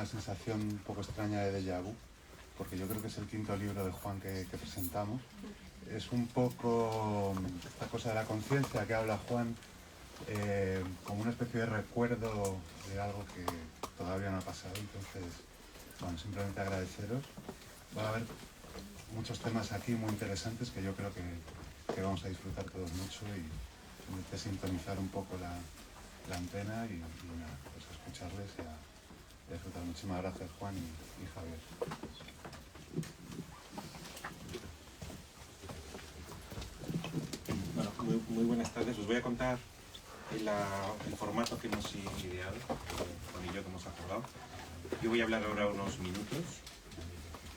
una sensación un poco extraña de déjà vu, porque yo creo que es el quinto libro de Juan que presentamos. Es un poco esta cosa de la conciencia que habla Juan, como una especie de recuerdo de algo que todavía no ha pasado. Entonces, bueno, simplemente agradeceros. Va a haber muchos temas aquí muy interesantes que yo creo que vamos a disfrutar todos mucho, y simplemente sintonizar un poco la antena y nada, pues a escucharles y a disfrutar. Muchísimas gracias, Juan y Javier. Bueno, muy buenas tardes. Os voy a contar el formato que hemos ideado, con ello que hemos acordado. Yo voy a hablar ahora unos minutos,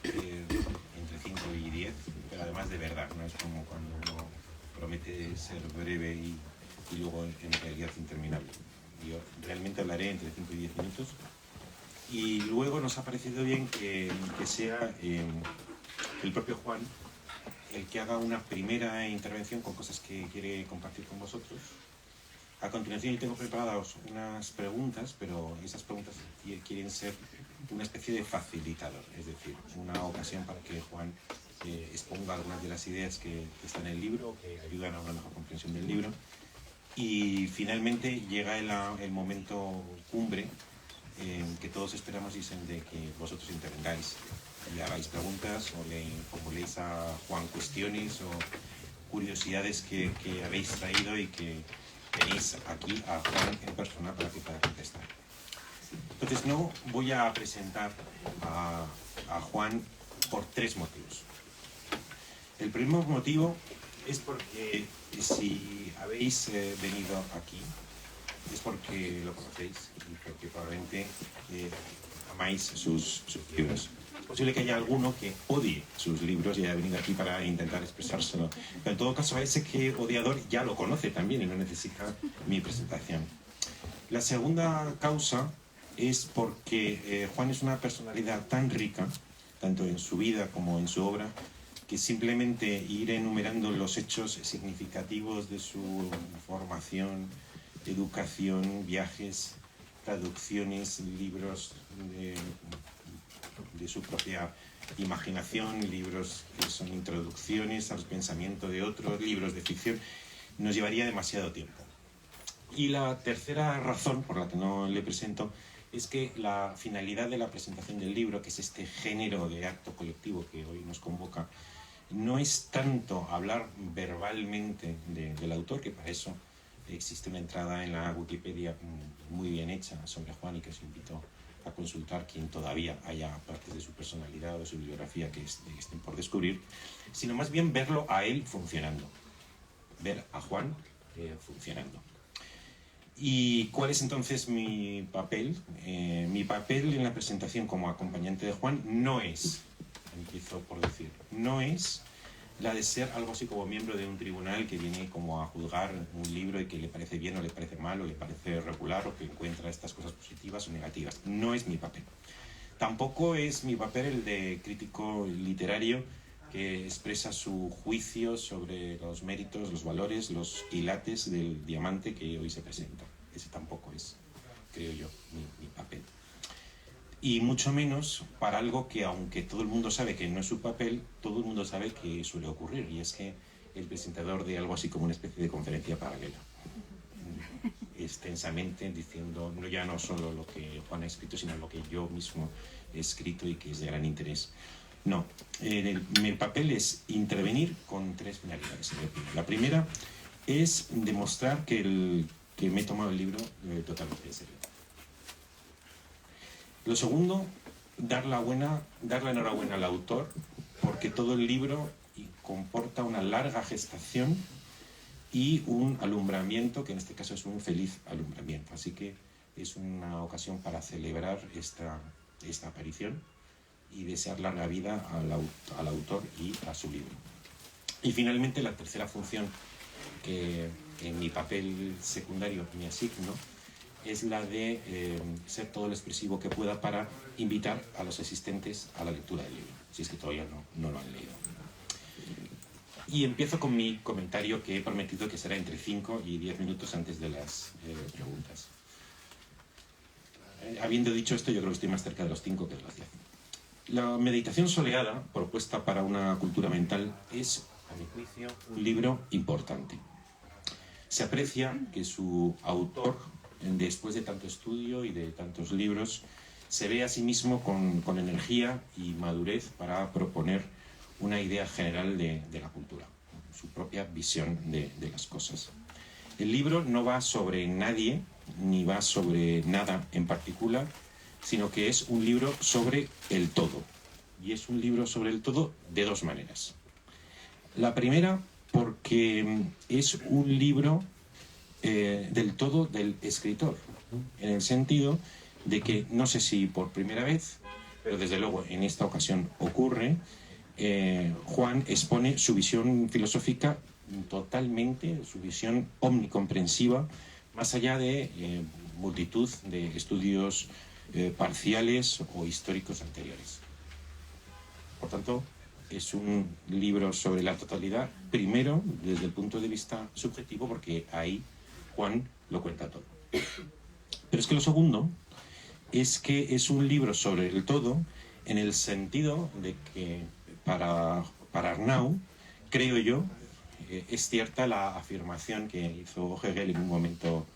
entre 5 y 10, pero además de verdad, no es como cuando uno promete ser breve y luego en realidad interminable. Yo realmente hablaré entre 5 y 10 minutos, y luego nos ha parecido bien que sea el propio Juan el que haga una primera intervención con cosas que quiere compartir con vosotros. A continuación yo tengo preparadas unas preguntas, pero esas preguntas quieren ser una especie de facilitador, es decir, una ocasión para que Juan exponga algunas de las ideas que están en el libro, que ayudan a una mejor comprensión del libro. Y finalmente llega el momento cumbre que todos esperamos, y es el de que vosotros intervengáis y hagáis preguntas o le formuléis a Juan cuestiones o curiosidades que habéis traído y que tenéis aquí a Juan en persona para que pueda contestar. Entonces no voy a presentar a Juan por 3 motivos. El primer motivo es porque si habéis venido aquí es porque lo conocéis y porque probablemente amáis sus libros. Es posible que haya alguno que odie sus libros y haya venido aquí para intentar expresárselo. Pero en todo caso, a ese que odiador ya lo conoce también y no necesita mi presentación. La segunda causa es porque Juan es una personalidad tan rica, tanto en su vida como en su obra, que simplemente ir enumerando los hechos significativos de su formación, educación, viajes, traducciones, libros de su propia imaginación, libros que son introducciones al pensamiento de otros, libros de ficción, nos llevaría demasiado tiempo. Y la tercera razón por la que no le presento es que la finalidad de la presentación del libro, que es este género de acto colectivo que hoy nos convoca, no es tanto hablar verbalmente del autor, que para eso existe una entrada en la Wikipedia muy bien hecha sobre Juan y que os invito a consultar quien todavía haya partes de su personalidad o de su biografía que estén por descubrir, sino más bien verlo a él funcionando, ver a Juan funcionando. ¿Y cuál es entonces mi papel? Mi papel en la presentación como acompañante de Juan no es, empiezo por decir, no es la de ser algo así como miembro de un tribunal que viene como a juzgar un libro y que le parece bien o le parece mal o le parece regular o que encuentra estas cosas positivas o negativas. No es mi papel. Tampoco es mi papel el de crítico literario que expresa su juicio sobre los méritos, los valores, los quilates del diamante que hoy se presenta. Ese tampoco es, creo yo, mi papel. Y mucho menos para algo que, aunque todo el mundo sabe que no es su papel, todo el mundo sabe que suele ocurrir, y es que el presentador de algo así como una especie de conferencia paralela, extensamente diciendo no solo lo que Juan ha escrito, sino lo que yo mismo he escrito y que es de gran interés. No, mi papel es intervenir con 3 finalidades. La primera es demostrar que me he tomado el libro totalmente en serio. Lo segundo, dar la enhorabuena al autor, porque todo el libro comporta una larga gestación y un alumbramiento, que en este caso es un feliz alumbramiento. Así que es una ocasión para celebrar esta aparición y desear larga vida al autor y a su libro. Y finalmente, la tercera función que en mi papel secundario me asigno es la de ser todo lo expresivo que pueda para invitar a los asistentes a la lectura del libro, si es que todavía no lo han leído. Y empiezo con mi comentario, que he prometido que será entre 5 y 10 minutos antes de las preguntas. habiendo dicho esto, yo creo que estoy más cerca de los 5 que de los 10. La meditación soleada, propuesta para una cultura mental, es, a mi juicio, un libro importante. Se aprecia que su autor, después de tanto estudio y de tantos libros, se ve a sí mismo con energía y madurez para proponer una idea general de la cultura, su propia visión de las cosas. El libro no va sobre nadie, ni va sobre nada en particular, sino que es un libro sobre el todo. Y es un libro sobre el todo de dos maneras. La primera, porque es un libro del todo del escritor, en el sentido de que, no sé si por primera vez, pero desde luego en esta ocasión ocurre, Juan expone su visión filosófica totalmente, su visión omnicomprensiva, más allá de multitud de estudios parciales o históricos anteriores. Por tanto, es un libro sobre la totalidad, primero desde el punto de vista subjetivo, porque ahí Juan lo cuenta todo. Pero es que lo segundo es que es un libro sobre el todo en el sentido de que para Arnau, creo yo, es cierta la afirmación que hizo Hegel en un momento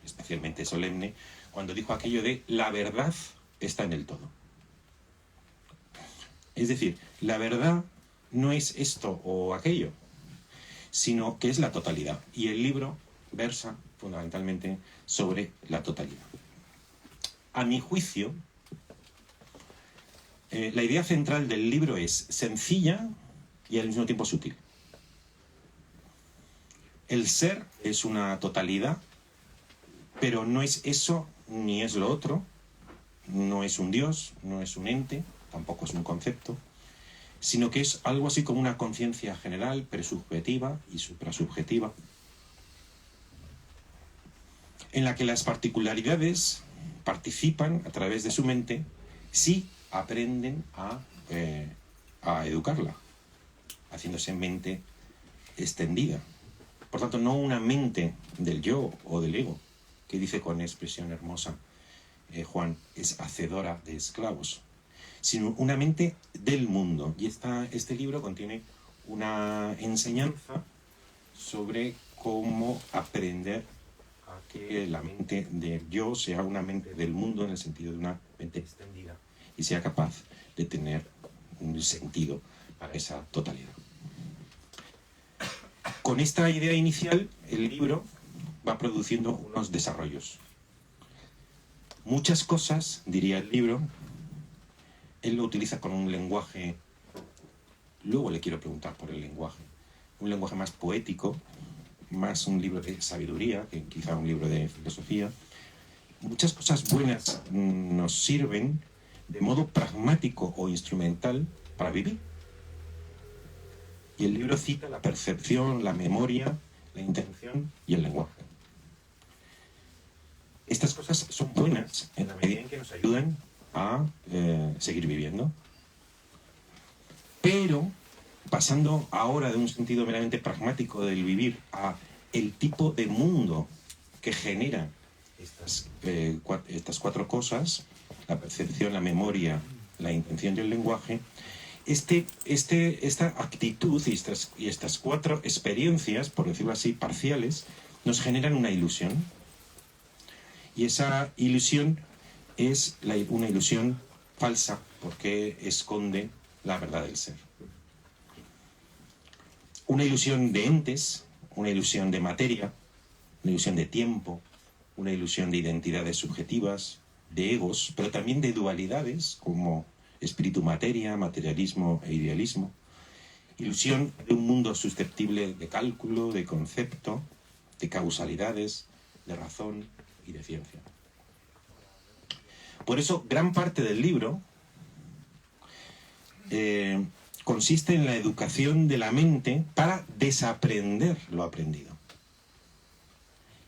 especialmente solemne, cuando dijo aquello de la verdad está en el todo. Es decir, la verdad no es esto o aquello, sino que es la totalidad. Y el libro versa fundamentalmente sobre la totalidad. A mi juicio, la idea central del libro es sencilla y al mismo tiempo sutil. El ser es una totalidad, pero no es eso ni es lo otro, no es un Dios, no es un ente, tampoco es un concepto, sino que es algo así como una conciencia general, presubjetiva y suprasubjetiva, en la que las particularidades participan a través de su mente si aprenden a educarla, haciéndose mente extendida. Por tanto, no una mente del yo o del ego, que dice con expresión hermosa Juan, es hacedora de esclavos, sino una mente del mundo. Y este libro contiene una enseñanza sobre cómo aprender a que la mente del yo sea una mente del mundo, en el sentido de una mente extendida, y sea capaz de tener un sentido para esa totalidad. Con esta idea inicial, el libro va produciendo unos desarrollos. Muchas cosas, diría el libro, él lo utiliza con un lenguaje, luego le quiero preguntar por el lenguaje, un lenguaje más poético, más un libro de sabiduría, que quizá un libro de filosofía. Muchas cosas buenas nos sirven de modo pragmático o instrumental para vivir. Y el libro cita la percepción, la memoria, la intención y el lenguaje. Estas cosas son buenas en la medida en que nos ayudan a seguir viviendo. Pero, pasando ahora de un sentido meramente pragmático del vivir a el tipo de mundo que genera estas cuatro cosas, la percepción, la memoria, la intención y el lenguaje, esta actitud y estas cuatro experiencias, por decirlo así, parciales, nos generan una ilusión. Y esa ilusión es una ilusión falsa, porque esconde la verdad del ser. Una ilusión de entes, una ilusión de materia, una ilusión de tiempo, una ilusión de identidades subjetivas, de egos, pero también de dualidades como espíritu-materia, materialismo e idealismo. Ilusión de un mundo susceptible de cálculo, de concepto, de causalidades, de razón y de ciencia. Por eso, gran parte del libro consiste en la educación de la mente para desaprender lo aprendido.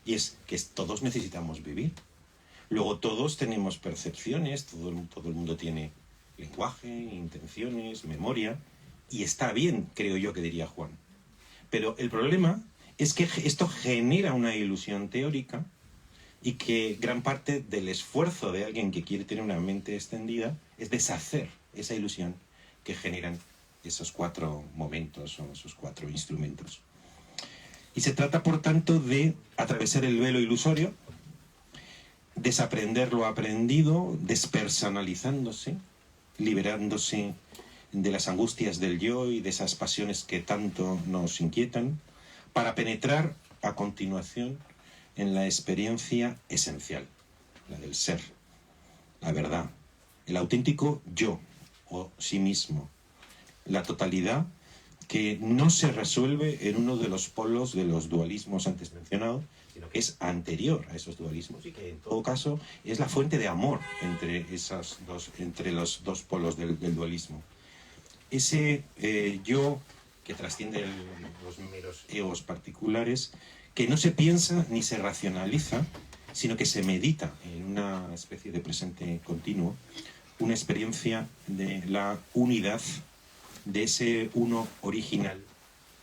Y es que todos necesitamos vivir. Luego todos tenemos percepciones, todo el mundo tiene lenguaje, intenciones, memoria, y está bien, creo yo que diría Juan. Pero el problema es que esto genera una ilusión teórica y que gran parte del esfuerzo de alguien que quiere tener una mente extendida es deshacer esa ilusión que generan esos 4 momentos o esos 4 instrumentos. Y se trata, por tanto, de atravesar el velo ilusorio, desaprender lo aprendido, despersonalizándose, liberándose de las angustias del yo y de esas pasiones que tanto nos inquietan, para penetrar a continuación en la experiencia esencial, la del ser, la verdad, el auténtico yo o sí mismo, la totalidad que no se resuelve en uno de los polos de los dualismos antes mencionados, sino que es anterior a esos dualismos y que en todo caso es la fuente de amor entre los dos polos del dualismo. Ese yo que trasciende los meros egos particulares, que no se piensa ni se racionaliza, sino que se medita en una especie de presente continuo, una experiencia de la unidad de ese uno original,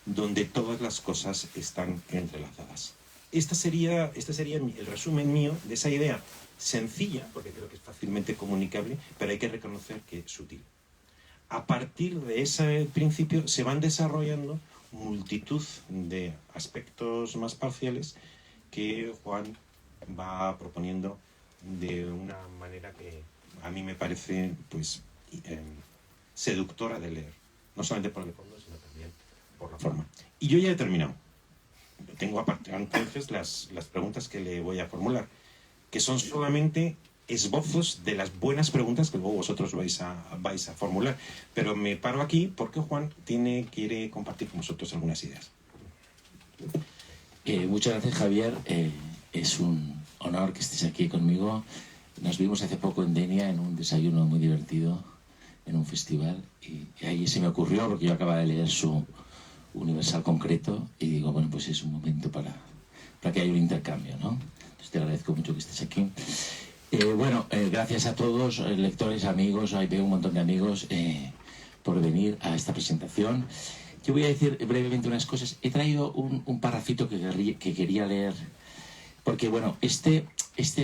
donde todas las cosas están entrelazadas. Este sería el resumen mío de esa idea sencilla, porque creo que es fácilmente comunicable, pero hay que reconocer que es sutil. A partir de ese principio se van desarrollando multitud de aspectos más parciales que Juan va proponiendo de una manera que a mí me parece pues seductora de leer, no solamente por el fondo sino también por la forma. Y yo ya he terminado. Tengo entonces las preguntas que le voy a formular, que son solamente esbozos de las buenas preguntas que luego vosotros vais a formular. Pero me paro aquí porque Juan quiere compartir con vosotros algunas ideas. Muchas gracias, Javier. Es un honor que estés aquí conmigo. Nos vimos hace poco en Denia en un desayuno muy divertido, en un festival, y ahí se me ocurrió, porque yo acababa de leer su Universal Concreto, y digo, bueno, pues es un momento para que haya un intercambio, ¿no? Entonces te agradezco mucho que estés aquí. Gracias a todos, lectores, amigos, ahí veo un montón de amigos, por venir a esta presentación. Yo voy a decir brevemente unas cosas. He traído un parrafito que quería leer, porque bueno, este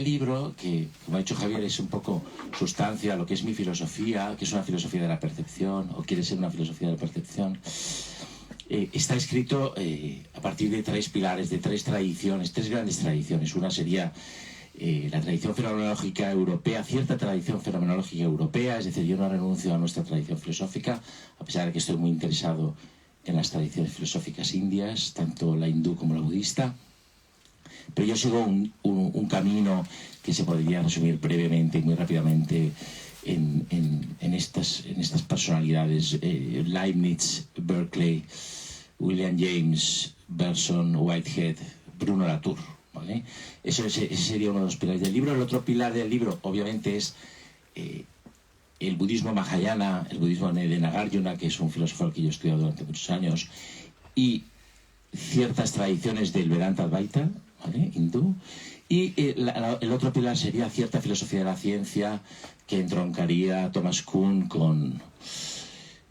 libro, que como ha dicho Javier, es un poco sustancia, lo que es mi filosofía, que es una filosofía de la percepción, o quiere ser una filosofía de la percepción, está escrito a partir de 3 pilares, de 3 tradiciones, 3 grandes tradiciones. Una sería la tradición fenomenológica europea, cierta tradición fenomenológica europea, es decir, yo no renuncio a nuestra tradición filosófica, a pesar de que estoy muy interesado en las tradiciones filosóficas indias, tanto la hindú como la budista, pero yo sigo un camino que se podría resumir brevemente y muy rápidamente en estas personalidades, Leibniz, Berkeley, William James, Bergson, Whitehead, Bruno Latour, ¿vale? Ese sería uno de los pilares del libro. El otro pilar del libro, obviamente, es el budismo Mahayana, el budismo de Nagarjuna, que es un filósofo al que yo he estudiado durante muchos años, y ciertas tradiciones del Vedanta Advaita, ¿vale?, hindú. Y el otro pilar sería cierta filosofía de la ciencia que entroncaría Thomas Kuhn con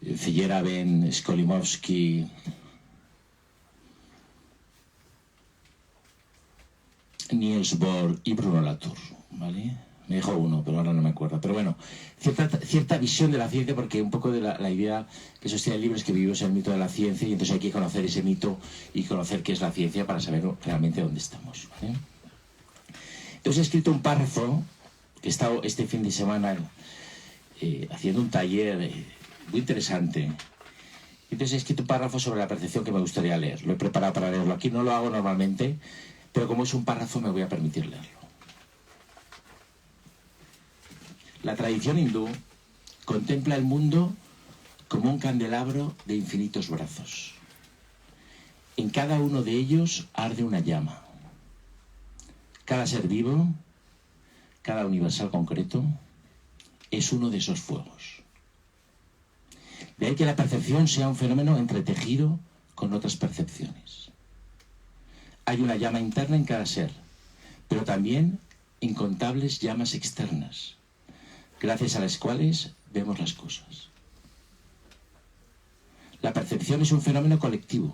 Feyerabend, Skolimowski, Niels Bohr y Bruno Latour, ¿vale? Me dejó uno, pero ahora no me acuerdo. Pero bueno, cierta visión de la ciencia, porque un poco de la idea que sostiene el libro es que vivimos en el mito de la ciencia, y entonces hay que conocer ese mito y conocer qué es la ciencia para saber realmente dónde estamos, ¿vale? Entonces he escrito un párrafo, que he estado este fin de semana haciendo un taller muy interesante. Entonces he escrito un párrafo sobre la percepción que me gustaría leer. Lo he preparado para leerlo aquí, no lo hago normalmente, pero como es un párrafo me voy a permitir leerlo. La tradición hindú contempla el mundo como un candelabro de infinitos brazos. En cada uno de ellos arde una llama. Cada ser vivo, cada universal concreto, es uno de esos fuegos. De ahí que la percepción sea un fenómeno entretejido con otras percepciones. Hay una llama interna en cada ser, pero también incontables llamas externas, gracias a las cuales vemos las cosas. La percepción es un fenómeno colectivo.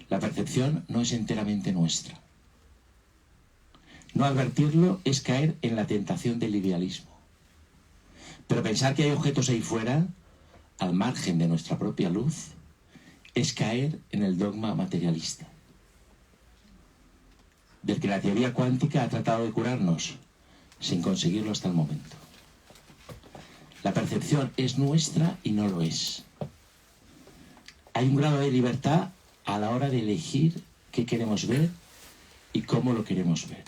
La percepción no es enteramente nuestra. No advertirlo es caer en la tentación del idealismo. Pero pensar que hay objetos ahí fuera, al margen de nuestra propia luz, es caer en el dogma materialista, del que la teoría cuántica ha tratado de curarnos, sin conseguirlo hasta el momento. La percepción es nuestra y no lo es. Hay un grado de libertad a la hora de elegir qué queremos ver y cómo lo queremos ver.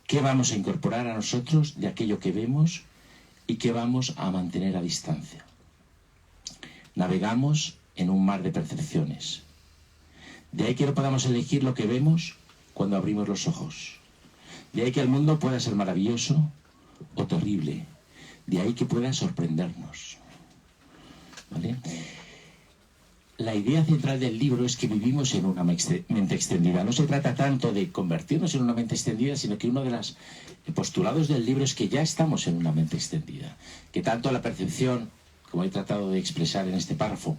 ¿Qué vamos a incorporar a nosotros de aquello que vemos y qué vamos a mantener a distancia? Navegamos en un mar de percepciones. De ahí que no podamos elegir lo que vemos cuando abrimos los ojos. De ahí que el mundo pueda ser maravilloso o terrible. De ahí que pueda sorprendernos. ¿Vale? La idea central del libro es que vivimos en una mente extendida. No se trata tanto de convertirnos en una mente extendida, sino que uno de los postulados del libro es que ya estamos en una mente extendida. Que tanto la percepción, como he tratado de expresar en este párrafo,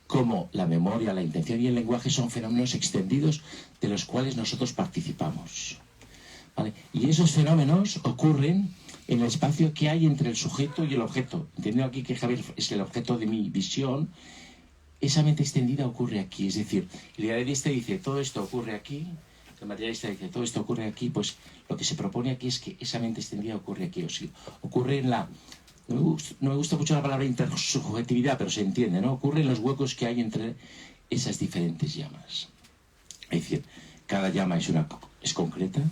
como la memoria, la intención y el lenguaje son fenómenos extendidos de los cuales nosotros participamos. ¿Vale? Y esos fenómenos ocurren en el espacio que hay entre el sujeto y el objeto. Entiendo aquí que Javier es el objeto de mi visión. Esa mente extendida ocurre aquí, es decir, el idealista dice todo esto ocurre aquí, el materialista dice todo esto ocurre aquí, pues lo que se propone aquí es que esa mente extendida ocurre aquí, o sí, ocurre en la... No me gusta mucho la palabra intersubjetividad, pero se entiende, ¿no? Ocurre en los huecos que hay entre esas diferentes llamas. Es decir, cada llama es concreta,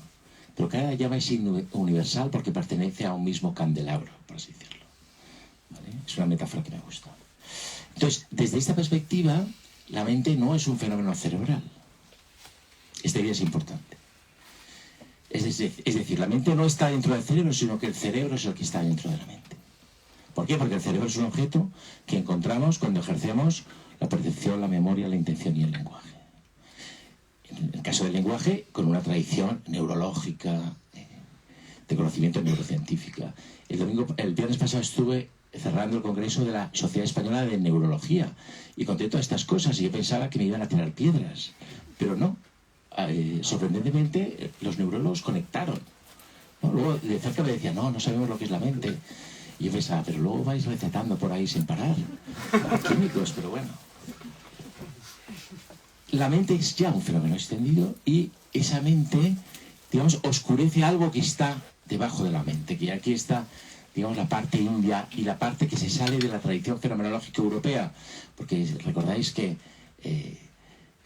pero cada llama es universal porque pertenece a un mismo candelabro, por así decirlo. ¿Vale? Es una metáfora que me gusta. Entonces, desde esta perspectiva, la mente no es un fenómeno cerebral. Esta idea es importante. Es decir, la mente no está dentro del cerebro, sino que el cerebro es el que está dentro de la mente. ¿Por qué? Porque el cerebro es un objeto que encontramos cuando ejercemos la percepción, la memoria, la intención y el lenguaje. En el caso del lenguaje, con una tradición neurológica, de conocimiento neurocientífica. El viernes pasado estuve cerrando el congreso de la Sociedad Española de Neurología y conté todas estas cosas y yo pensaba que me iban a tirar piedras, pero no. Sorprendentemente los neurólogos conectaron, ¿no? Luego de cerca me decían, no sabemos lo que es la mente, y yo pensaba, pero luego vais recetando por ahí sin parar químicos, pero bueno. La mente es ya un fenómeno extendido y esa mente, digamos, oscurece algo que está debajo de la mente, que aquí está, digamos, la parte india y la parte que se sale de la tradición fenomenológica europea, porque recordáis que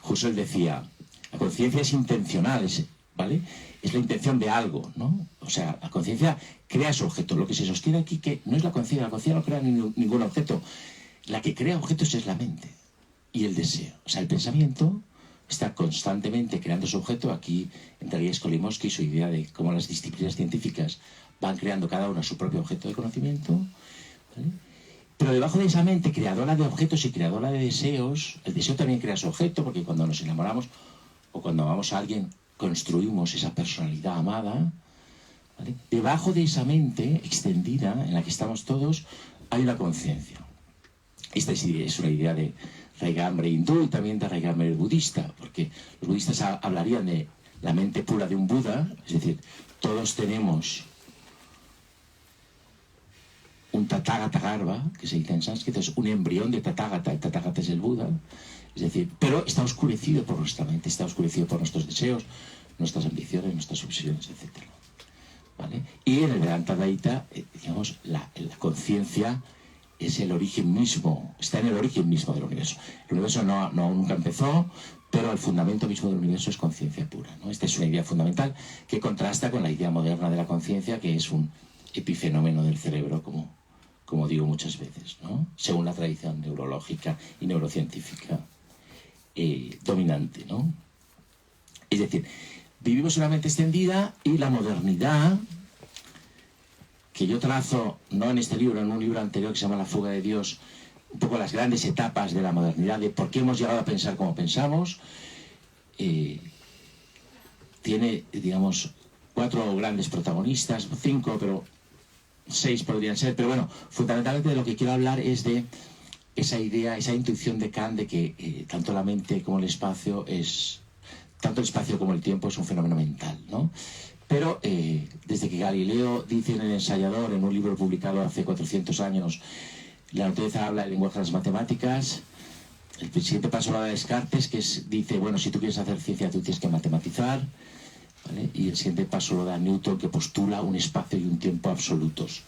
Husserl decía, la conciencia es intencional, ¿vale? Es la intención de algo, ¿no? O sea, la conciencia crea su objeto. Lo que se sostiene aquí que no es la conciencia no crea ningún objeto. La que crea objetos es la mente y el deseo. O sea, el pensamiento está constantemente creando su objeto. Aquí entraría Skolimowski su idea de cómo las disciplinas científicas van creando cada una su propio objeto de conocimiento, ¿vale? Pero debajo de esa mente creadora de objetos y creadora de deseos, el deseo también crea su objeto, porque cuando nos enamoramos o cuando amamos a alguien, construimos esa personalidad amada, ¿vale? Debajo de esa mente extendida en la que estamos todos, hay una conciencia. Esta es una idea de raigambre hindú y también de raigambre budista, porque los budistas hablarían de la mente pura de un Buda, es decir, todos tenemos un Tathagata Garbha, que se dice en sánscrito, es un embrión de Tathagata, el Tathagata es el Buda, es decir, pero está oscurecido por nuestra mente, está oscurecido por nuestros deseos, nuestras ambiciones, nuestras obsesiones, etc. ¿Vale? Y en el Vedanta Daita, digamos, la conciencia es el origen mismo, está en el origen mismo del universo. El universo nunca empezó, pero el fundamento mismo del universo es conciencia pura, ¿no? Esta es una idea fundamental que contrasta con la idea moderna de la conciencia, que es un epifenómeno del cerebro, como digo muchas veces, ¿no? Según la tradición neurológica y neurocientífica dominante, ¿no? Es decir, vivimos una mente extendida y la modernidad, que yo trazo, no en este libro, en un libro anterior que se llama La fuga de Dios, un poco las grandes etapas de la modernidad, de por qué hemos llegado a pensar como pensamos, tiene, digamos, 4 grandes protagonistas, 5, pero 6 podrían ser, pero bueno, fundamentalmente de lo que quiero hablar es de esa idea, esa intuición de Kant de que tanto la mente como el espacio tanto el espacio como el tiempo es un fenómeno mental, ¿no? Pero desde que Galileo dice en El Ensayador, en un libro publicado hace 400 años, la naturaleza habla el lenguaje de las matemáticas, el siguiente paso lo da Descartes, que dice, bueno, si tú quieres hacer ciencia, tú tienes que matematizar, ¿vale? Y el siguiente paso lo da Newton, que postula un espacio y un tiempo absolutos,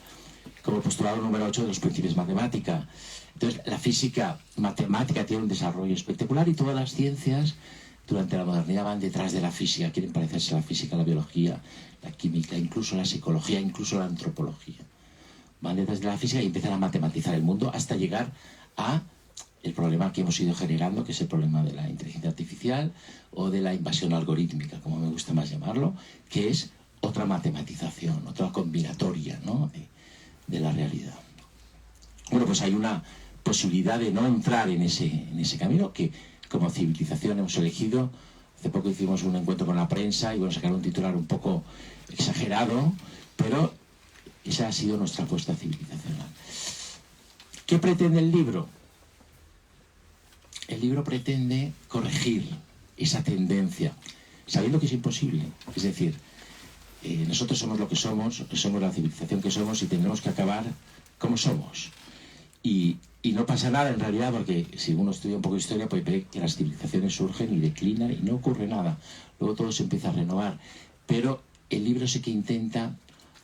como postulado número 8 de los principios de matemática. Entonces, la física matemática tiene un desarrollo espectacular y todas las ciencias durante la modernidad van detrás de la física, quieren parecerse a la física, la biología, la química, incluso la psicología, incluso la antropología. Van detrás de la física y empiezan a matematizar el mundo hasta llegar a el problema que hemos ido generando, que es el problema de la inteligencia artificial o de la invasión algorítmica, como me gusta más llamarlo, que es otra matematización, otra combinatoria, ¿no?, de la realidad. Bueno, pues hay una posibilidad de no entrar en ese camino que como civilización hemos elegido. Hace poco hicimos un encuentro con la prensa y bueno, sacaron un titular un poco exagerado, pero esa ha sido nuestra apuesta civilizacional. ¿Qué pretende el libro? El libro pretende corregir esa tendencia, sabiendo que es imposible. Es decir, nosotros somos lo que somos la civilización que somos y tendremos que acabar como somos. Y no pasa nada en realidad, porque si uno estudia un poco de historia, pues ve que las civilizaciones surgen y declinan y no ocurre nada. Luego todo se empieza a renovar. Pero el libro sí que intenta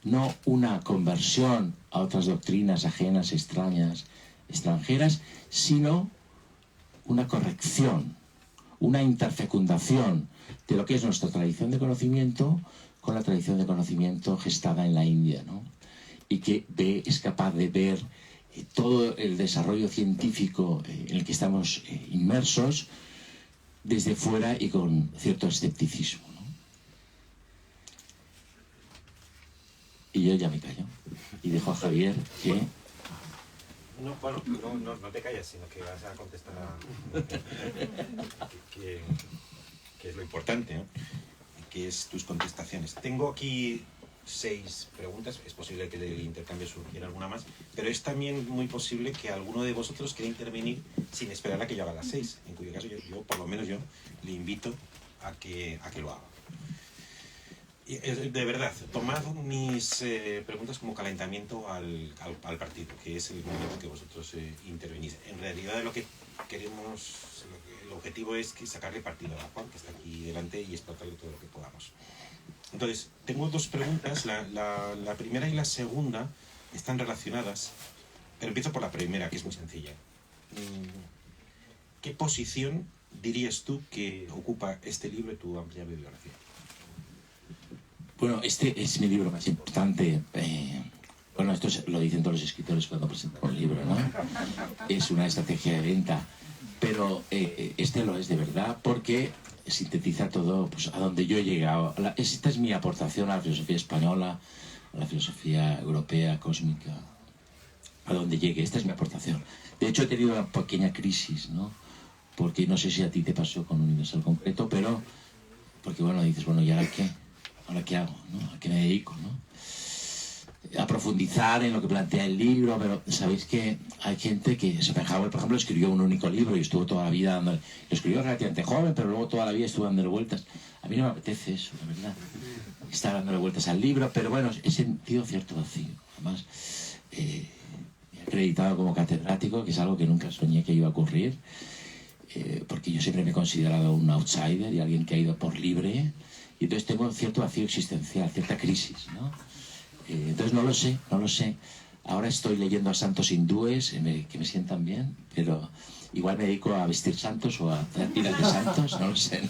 no una conversión a otras doctrinas ajenas, extrañas, extranjeras, sino una corrección, una interfecundación de lo que es nuestra tradición de conocimiento con la tradición de conocimiento gestada en la India, ¿no? Y que es capaz de ver todo el desarrollo científico en el que estamos inmersos desde fuera y con cierto escepticismo, ¿no? Y yo ya me callo y dejo a Javier que... No, bueno, no te calles, sino que vas a contestar que es lo importante, ¿no? Que es tus contestaciones. Tengo aquí 6 preguntas, es posible que del intercambio surgiera alguna más, pero es también muy posible que alguno de vosotros quiera intervenir sin esperar a que yo haga las 6, en cuyo caso yo por lo menos yo, le invito a que lo haga. Y, de verdad, tomad mis preguntas como calentamiento al partido, que es el momento que vosotros intervenís. En realidad lo que queremos, el objetivo es que sacarle partido a Juan, que está aquí delante, y explotarle todo lo que podamos. Entonces, tengo 2 preguntas, la primera y la segunda están relacionadas, pero empiezo por la primera, que es muy sencilla. ¿Qué posición dirías tú que ocupa este libro en tu amplia bibliografía? Bueno, este es mi libro más importante. Bueno, esto lo dicen todos los escritores cuando presentan un libro, ¿no? Es una estrategia de venta, pero este lo es de verdad porque sintetiza todo, pues, a donde yo he llegado. Esta es mi aportación a la filosofía española, a la filosofía europea, cósmica, a donde llegue. Esta es mi aportación. De hecho, he tenido una pequeña crisis, ¿no? Porque no sé si a ti te pasó con Universal concreto, pero porque, bueno, dices, bueno, ¿y ahora qué? ¿Ahora qué hago? ¿No? ¿A qué me dedico? ¿No? A profundizar en lo que plantea el libro, pero sabéis que hay gente que, Schopenhauer, por ejemplo, escribió un único libro y estuvo toda la vida dándole... Lo escribió relativamente joven, pero luego toda la vida estuvo dándole vueltas. A mí no me apetece eso, la verdad. Estar dándole vueltas al libro, pero bueno, he sentido cierto vacío. Además, me he acreditado como catedrático, que es algo que nunca soñé que iba a ocurrir, porque yo siempre me he considerado un outsider y alguien que ha ido por libre. Y entonces tengo cierto vacío existencial, cierta crisis, ¿no? Entonces no lo sé. Ahora estoy leyendo a santos hindúes que me sientan bien, pero igual me dedico a vestir santos o a hacer tiras de santos, no lo sé.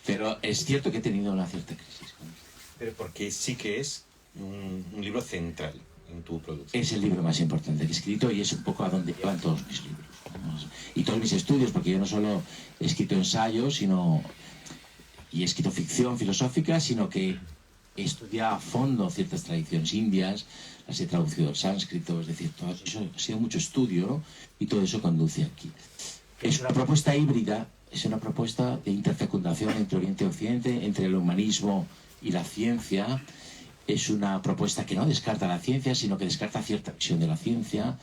Pero es cierto que he tenido una cierta crisis con esto. Pero porque sí que es un libro central en tu producción. Es el libro más importante que he escrito y es un poco a donde llevan todos mis libros, ¿no? Y todos mis estudios, porque yo no solo he escrito ensayos, y he escrito ficción filosófica, sino que he estudiado a fondo ciertas tradiciones indias, las he traducido al sánscrito, es decir, todo eso ha sido mucho estudio, ¿no? Y todo eso conduce aquí. Es una propuesta híbrida, es una propuesta de interfecundación entre Oriente y Occidente, entre el humanismo y la ciencia. Es una propuesta que no descarta la ciencia, sino que descarta cierta visión de la ciencia.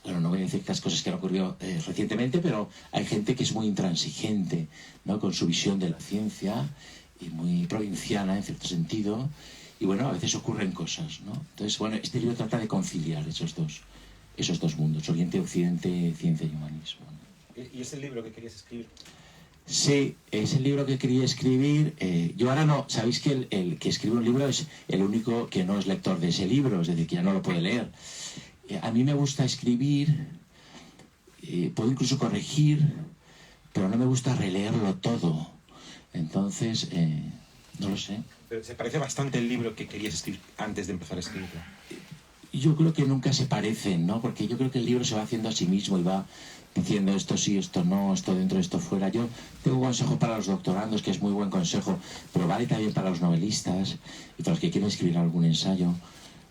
bueno, no voy a decir estas cosas que han ocurrido recientemente, pero hay gente que es muy intransigente, ¿no?, con su visión de la ciencia y muy provinciana en cierto sentido, y bueno, a veces ocurren cosas, ¿no? Entonces, bueno, este libro trata de conciliar esos dos mundos, Oriente y Occidente, ciencia y humanismo. ¿Y es el libro que querías escribir? Sí, es el libro que quería escribir. Yo ahora no, sabéis que el que escribe un libro es el único que no es lector de ese libro, es decir, que ya no lo puede leer. A mí me gusta escribir, puedo incluso corregir, pero no me gusta releerlo todo. Entonces, no lo sé. Pero se parece bastante el libro que querías escribir antes de empezar a escribirlo. Yo creo que nunca se parecen, ¿no? Porque yo creo que el libro se va haciendo a sí mismo y va diciendo esto sí, esto no, esto dentro, esto fuera. Yo tengo un consejo para los doctorandos, que es muy buen consejo, pero vale también para los novelistas y para los que quieren escribir algún ensayo.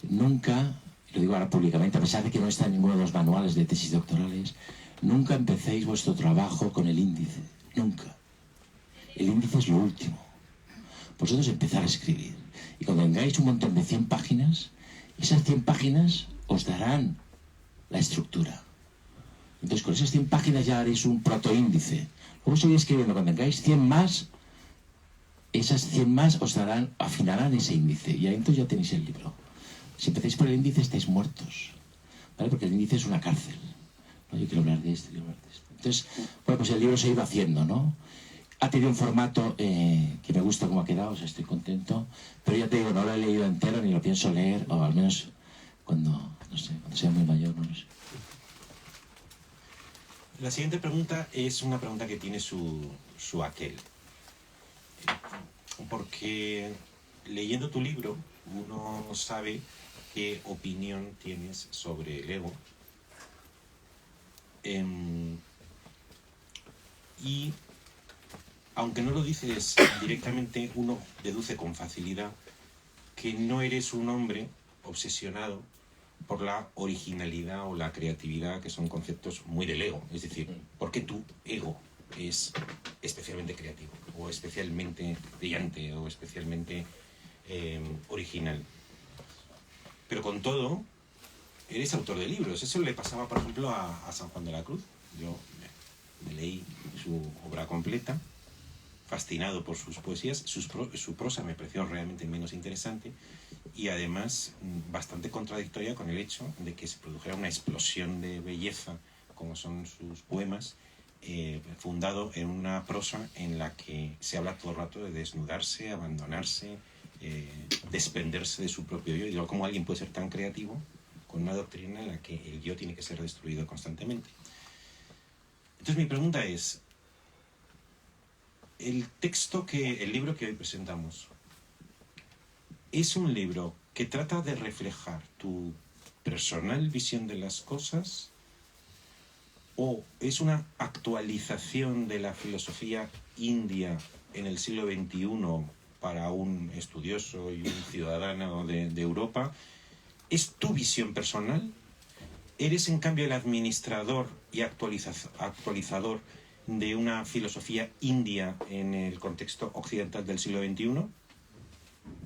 Nunca, lo digo ahora públicamente, a pesar de que no está en ninguno de los manuales de tesis doctorales, nunca empecéis vuestro trabajo con el índice. Nunca. El índice es lo último. Vosotros empezar a escribir. Y cuando tengáis un montón de 100 páginas, esas 100 páginas os darán la estructura. Entonces, con esas 100 páginas ya haréis un protoíndice. Luego seguís escribiendo. Cuando tengáis 100 más, esas 100 más os darán, afinarán ese índice. Y ahí entonces ya tenéis el libro. Si empezáis por el índice, estáis muertos, ¿vale? Porque el índice es una cárcel, ¿no? Yo quiero hablar de esto, quiero hablar de esto. Entonces, bueno, pues el libro se ha ido haciendo, ¿no? Ha tenido un formato que me gusta como ha quedado, o sea, estoy contento. Pero ya te digo, no lo he leído entero ni lo pienso leer, o al menos cuando, no sé, cuando sea muy mayor, no lo sé. La siguiente pregunta es una pregunta que tiene su aquel. Porque leyendo tu libro, uno sabe qué opinión tienes sobre el ego. Y aunque no lo dices directamente, uno deduce con facilidad que no eres un hombre obsesionado por la originalidad o la creatividad, que son conceptos muy del ego. Es decir, porque tu ego es especialmente creativo, o especialmente brillante, o especialmente original. Pero con todo, eres autor de libros. Eso le pasaba, por ejemplo, a San Juan de la Cruz. Yo me leí su obra completa, fascinado por sus poesías. Su prosa me pareció realmente menos interesante y además bastante contradictoria con el hecho de que se produjera una explosión de belleza, como son sus poemas, fundado en una prosa en la que se habla todo el rato de desnudarse, abandonarse, desprenderse de su propio yo. Y digo, ¿cómo alguien puede ser tan creativo con una doctrina en la que el yo tiene que ser destruido constantemente? Entonces mi pregunta es, el libro que hoy presentamos, ¿es un libro que trata de reflejar tu personal visión de las cosas o es una actualización de la filosofía india en el siglo XXI para un estudioso y un ciudadano de Europa? ¿Es tu visión personal? ¿Eres en cambio el administrador y actualizador de una filosofía india en el contexto occidental del siglo XXI?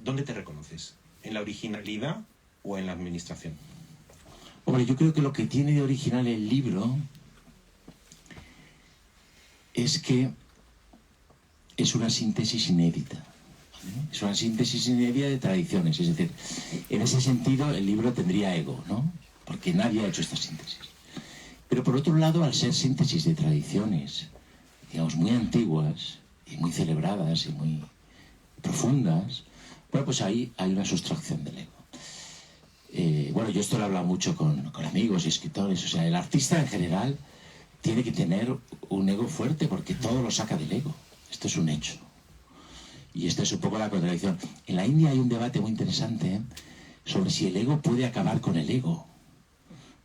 ¿Dónde te reconoces? ¿En la originalidad o en la administración? Hombre, yo creo que lo que tiene de original el libro es que es una síntesis inédita, ¿vale? Es una síntesis inédita de tradiciones, es decir, en ese sentido el libro tendría ego, ¿no? Porque nadie ha hecho esta síntesis. Pero por otro lado, al ser síntesis de tradiciones, digamos, muy antiguas y muy celebradas y muy profundas, bueno, pues ahí hay una sustracción del ego. Bueno, yo esto lo he hablado mucho con amigos y escritores. O sea, el artista en general tiene que tener un ego fuerte porque todo lo saca del ego. Esto es un hecho. Y esta es un poco la contradicción. En la India hay un debate muy interesante sobre si el ego puede acabar con el ego,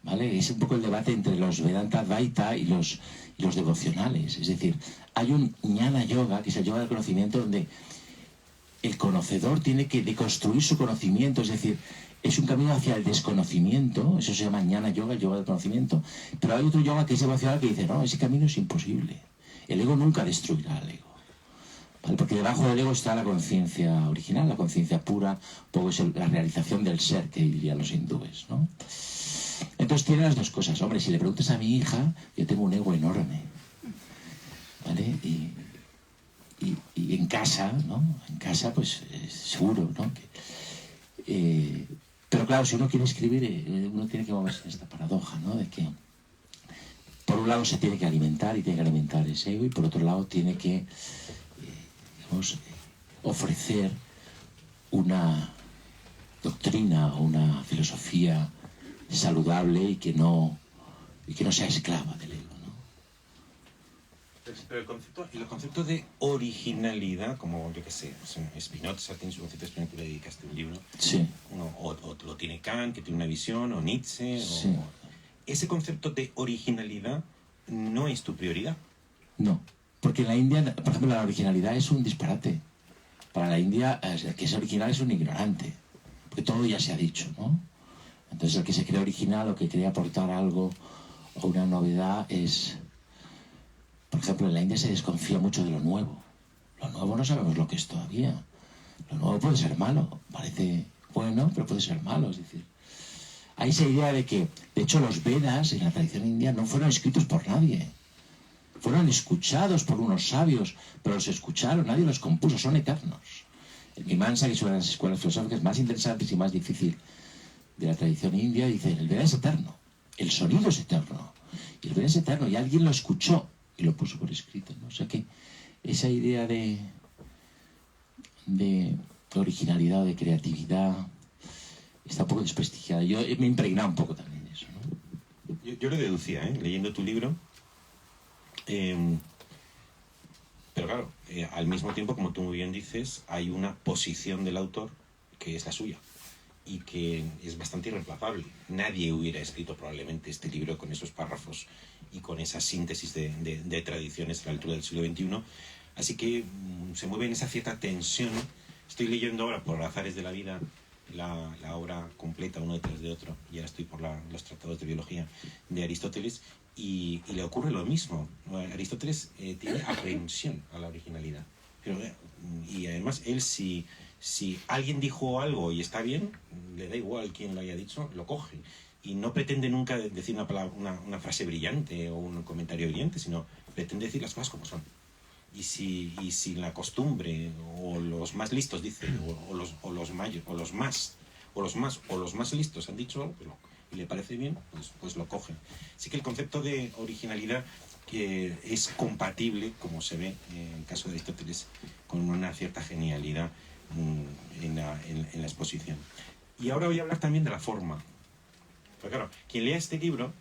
¿vale? Es un poco el debate entre los Vedanta Advaita y los devocionales. Es decir, hay un Jnana Yoga, que es el yoga del conocimiento, donde el conocedor tiene que deconstruir su conocimiento, es decir, es un camino hacia el desconocimiento, eso se llama Jnana Yoga, el yoga del conocimiento, pero hay otro yoga que es devocional que dice, no, ese camino es imposible, el ego nunca destruirá al ego, ¿vale? Porque debajo del ego está la conciencia original, la conciencia pura, un poco es la realización del ser, que dirían los hindúes, ¿no? Entonces tiene las dos cosas. Hombre, si le preguntas a mi hija, yo tengo un ego enorme, ¿vale? Y en casa, ¿no? En casa, pues, seguro, ¿no? Pero claro, si uno quiere escribir, uno tiene que moverse en esta paradoja, ¿no? De que, por un lado, se tiene que alimentar y tiene que alimentar ese ego, y por otro lado, tiene que, digamos, ofrecer una doctrina o una filosofía saludable y que no sea esclava del ego, ¿no? Pero el concepto de originalidad, como yo que sé, Spinoza tiene su concepto de Spinoza, tú le dedicaste un libro, sí. O lo tiene Kant, que tiene una visión, o Nietzsche, sí. Ese concepto de originalidad no es tu prioridad. No, porque en la India, por ejemplo, la originalidad es un disparate. Para la India, el que es original es un ignorante, porque todo ya se ha dicho, ¿no? Entonces el que se cree original o que quiere aportar algo o una novedad es... Por ejemplo, en la India se desconfía mucho de lo nuevo. Lo nuevo no sabemos lo que es todavía. Lo nuevo puede ser malo, parece bueno, pero puede ser malo, es decir... Hay esa idea de que, de hecho, los Vedas en la tradición india no fueron escritos por nadie. Fueron escuchados por unos sabios, pero los escucharon, nadie los compuso, son eternos. El Mimamsa, que es una de las escuelas filosóficas más interesantes y más difícil de la tradición india, dice, el Veda es eterno, el sonido es eterno, y el Veda es eterno, y alguien lo escuchó y lo puso por escrito, ¿no? O sea que esa idea de originalidad, de creatividad, está un poco desprestigiada. Yo me he impregnado un poco también de eso, ¿no? Yo lo deducía, leyendo tu libro. Pero claro, al mismo tiempo, como tú muy bien dices, hay una posición del autor que es la suya y que es bastante irreemplazable. Nadie hubiera escrito probablemente este libro con esos párrafos y con esa síntesis de tradiciones a la altura del siglo XXI. Así que se mueve en esa cierta tensión. Estoy leyendo ahora, por azares de la vida, la obra completa, uno detrás de otro, y ahora estoy por los tratados de biología de Aristóteles, y le ocurre lo mismo. Aristóteles tiene aprehensión a la originalidad. Y además, él, si alguien dijo algo y está bien, le da igual quién lo haya dicho, lo coge. Y no pretende nunca decir una frase brillante o un comentario brillante, sino pretende decir las cosas como son. Y si la costumbre o los más listos dicen, o los más listos han dicho algo, y le parece bien, pues lo cogen. Así que el concepto de originalidad que es compatible, como se ve en el caso de Aristóteles, con una cierta genialidad en la exposición. Y ahora voy a hablar también de la forma. Porque claro, quien lea este libro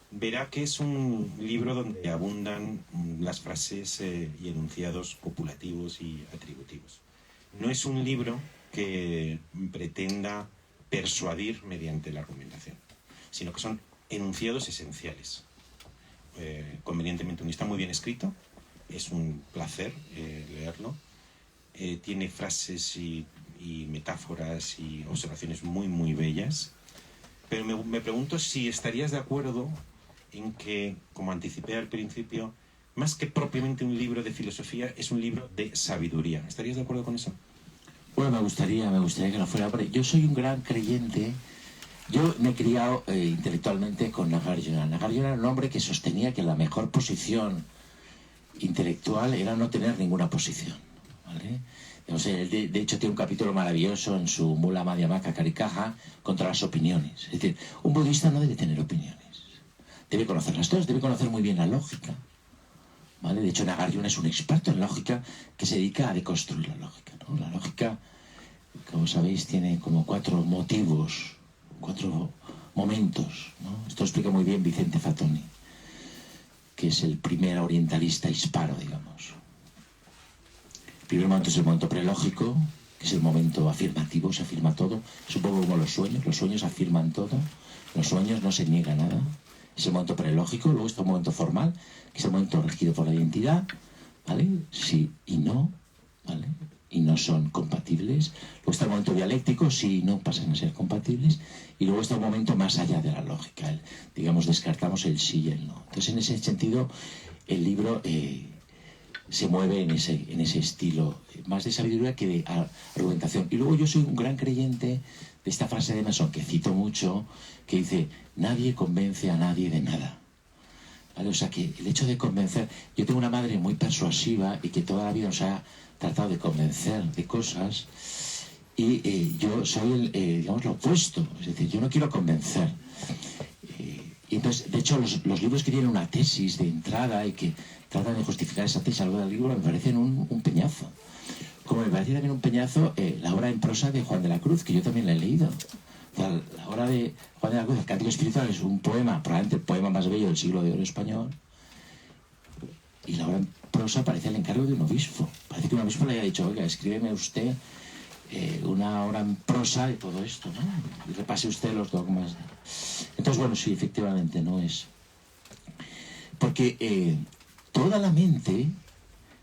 verá que es un libro donde abundan las frases y enunciados copulativos y atributivos. No es un libro que pretenda persuadir mediante la argumentación, sino que son enunciados esenciales. Convenientemente, está muy bien escrito, es un placer leerlo, tiene frases y metáforas y observaciones muy, muy bellas, pero me pregunto si estarías de acuerdo en que, como anticipé al principio, más que propiamente un libro de filosofía, es un libro de sabiduría. ¿Estarías de acuerdo con eso? Bueno, me gustaría que lo fuera. Yo soy un gran creyente. Yo me he criado intelectualmente con Nagarjuna. Nagarjuna era un hombre que sostenía que la mejor posición intelectual era no tener ninguna posición, ¿vale? O sea, él de hecho tiene un capítulo maravilloso en su Mula Madhyamaka Karikaja contra las opiniones. Es decir, un budista no debe tener opiniones. Debe conocerlas todas, debe conocer muy bien la lógica, ¿vale? De hecho, Nagarjuna es un experto en lógica que se dedica a deconstruir la lógica, ¿no? La lógica, como sabéis, tiene como 4 motivos, 4 momentos, ¿no? Esto lo explica muy bien Vicente Fatoni, que es el primer orientalista hispano, digamos. El primer momento es el momento prelógico, que es el momento afirmativo, se afirma todo. Es un poco como los sueños afirman todo, los sueños no se niega nada. Es el momento prelógico, luego está un momento formal, que es el momento regido por la identidad, ¿vale? Sí y no, ¿vale? Y no son compatibles. Luego está el momento dialéctico, sí y no pasan a ser compatibles. Y luego está un momento más allá de la lógica, digamos, descartamos el sí y el no. Entonces, en ese sentido, el libro se mueve en ese estilo, más de sabiduría que de argumentación. Y luego yo soy un gran creyente de esta frase de Emerson, que cito mucho, que dice, nadie convence a nadie de nada. ¿Vale? O sea que el hecho de convencer, yo tengo una madre muy persuasiva y que toda la vida nos ha tratado de convencer de cosas, y yo soy digamos, lo opuesto, es decir, yo no quiero convencer. Y entonces, de hecho, los libros que tienen una tesis de entrada y que tratan de justificar esa tesis a lo largo del libro me parecen un peñazo. Como me parece también un peñazo la obra en prosa de Juan de la Cruz, que yo también la he leído. O sea, la obra de Juan de la Cruz, el Cántico Espiritual, es un poema, probablemente el poema más bello del siglo de oro español. Y la obra en prosa parece el encargo de un obispo. Parece que un obispo le haya dicho, oiga, escríbeme usted una obra en prosa y todo esto, ¿no? Y repase usted los dogmas. Entonces, bueno, sí, efectivamente, no es... Porque toda la mente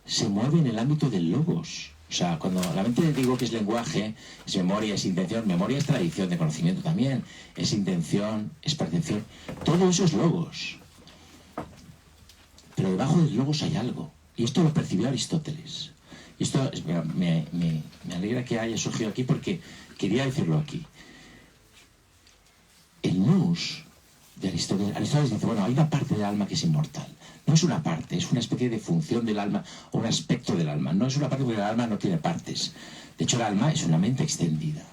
se mueve en el ámbito del logos. O sea, cuando la mente digo que es lenguaje, es memoria, es intención, memoria es tradición de conocimiento también, es intención, es percepción, todo eso es logos. Pero debajo del logos hay algo, y esto lo percibió Aristóteles. Y esto me alegra que haya surgido aquí porque quería decirlo aquí. El nous de Aristóteles dice, bueno, hay una parte del alma que es inmortal. No es una parte, es una especie de función del alma o un aspecto del alma. No es una parte porque el alma no tiene partes. De hecho, el alma es una mente extendida,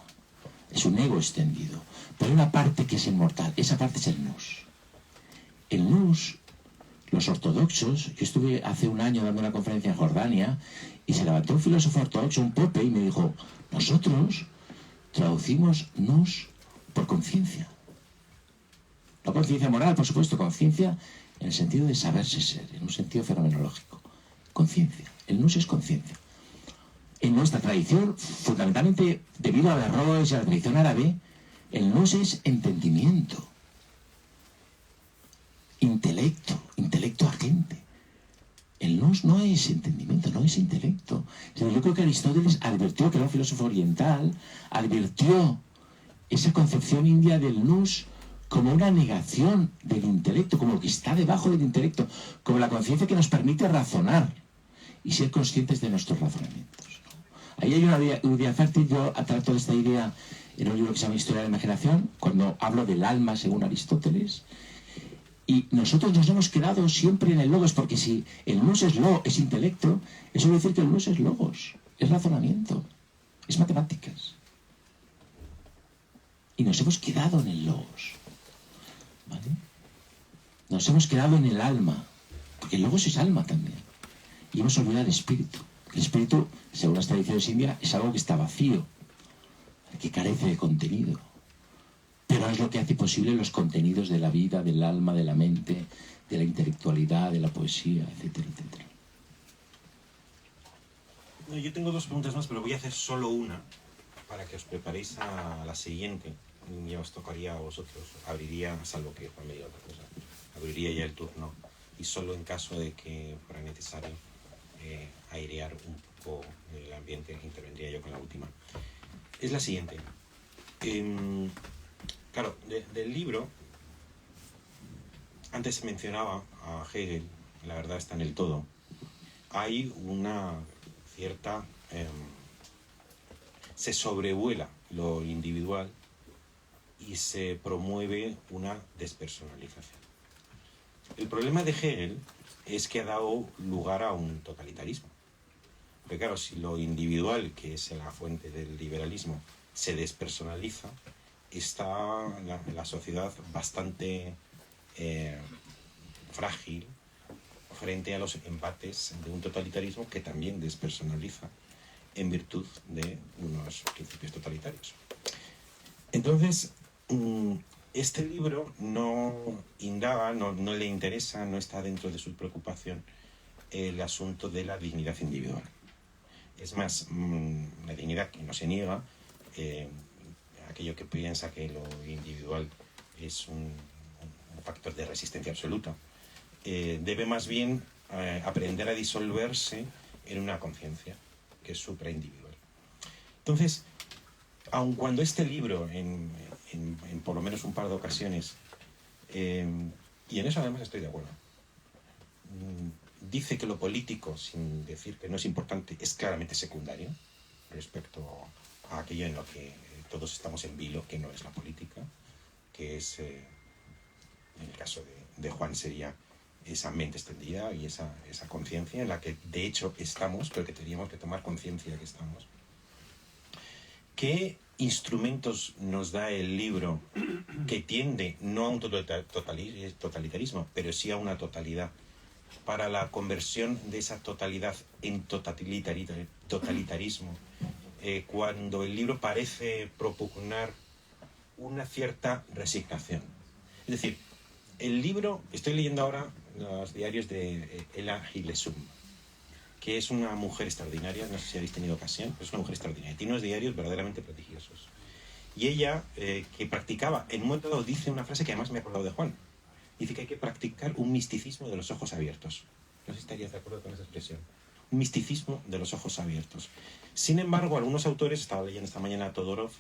es un ego extendido. Pero hay una parte que es inmortal, esa parte es el nous. El nous, los ortodoxos, yo estuve hace un año dando una conferencia en Jordania y se levantó un filósofo ortodoxo, un pope, y me dijo, nosotros traducimos nous por conciencia. No conciencia moral, por supuesto, conciencia en el sentido de saberse ser, en un sentido fenomenológico. Conciencia. El nous es conciencia. En nuestra tradición, fundamentalmente debido a Averroes y a la tradición árabe, el nous es entendimiento, intelecto agente. El nous no es entendimiento, no es intelecto. Yo creo que Aristóteles advirtió, que era un filósofo oriental, advirtió esa concepción india del nous como una negación del intelecto, como lo que está debajo del intelecto, como la conciencia que nos permite razonar y ser conscientes de nuestros razonamientos, ¿no? Ahí hay una idea fértil. Yo trato de esta idea en un libro que se llama Historia de la Imaginación, cuando hablo del alma según Aristóteles. Y nosotros nos hemos quedado siempre en el logos, porque si el nous es intelecto, eso quiere decir que el nous es logos, es razonamiento, es matemáticas. Y nos hemos quedado en el logos, ¿vale? Nos hemos quedado en el alma, porque el logos es alma también. Y hemos olvidado el espíritu. El espíritu, según las tradiciones indias, es algo que está vacío, que carece de contenido. Pero es lo que hace posible los contenidos de la vida, del alma, de la mente, de la intelectualidad, de la poesía, etcétera, etcétera. No, yo tengo dos preguntas más, pero voy a hacer solo una para que os preparéis a la siguiente. Ya os tocaría a vosotros. Abriría, salvo que Juan me diga otra cosa, abriría ya el turno. Y solo en caso de que fuera necesario airear un poco el ambiente, intervendría yo con la última. Es la siguiente. Claro, del libro, antes se mencionaba a Hegel, la verdad está en el todo. Hay una cierta... se sobrevuela lo individual y se promueve una despersonalización. El problema de Hegel es que ha dado lugar a un totalitarismo. Porque claro, si lo individual, que es la fuente del liberalismo, se despersonaliza, está la sociedad bastante frágil frente a los embates de un totalitarismo que también despersonaliza en virtud de unos principios totalitarios. Entonces, este libro no indaga, no le interesa, no está dentro de su preocupación el asunto de la dignidad individual. Es más, la dignidad que no se niega, aquello que piensa que lo individual es un factor de resistencia absoluta, debe más bien aprender a disolverse en una conciencia que es supraindividual. Entonces, aun cuando este libro, en por lo menos un par de ocasiones, y en eso además estoy de acuerdo, dice que lo político, sin decir que no es importante, es claramente secundario respecto a aquello en lo que todos estamos en vilo, que no es la política, que es, en el caso de Juan, sería esa mente extendida y esa conciencia en la que de hecho estamos, pero que tendríamos que tomar conciencia de que estamos. ¿Qué instrumentos nos da el libro que tiende no a un totalitarismo, pero sí a una totalidad, para la conversión de esa totalidad en totalitarismo, cuando el libro parece propugnar una cierta resignación? Es decir, el libro, estoy leyendo ahora los diarios de Ella Hillesum, que es una mujer extraordinaria, no sé si habéis tenido ocasión, pero es una mujer extraordinaria, tiene unos diarios verdaderamente prodigiosos. Y ella, que practicaba, en un momento dado dice una frase que además me ha acordado de Juan, dice que hay que practicar un misticismo de los ojos abiertos. No sé si estarías de acuerdo con esa expresión. Un misticismo de los ojos abiertos. Sin embargo, algunos autores, estaba leyendo esta mañana a Todorov,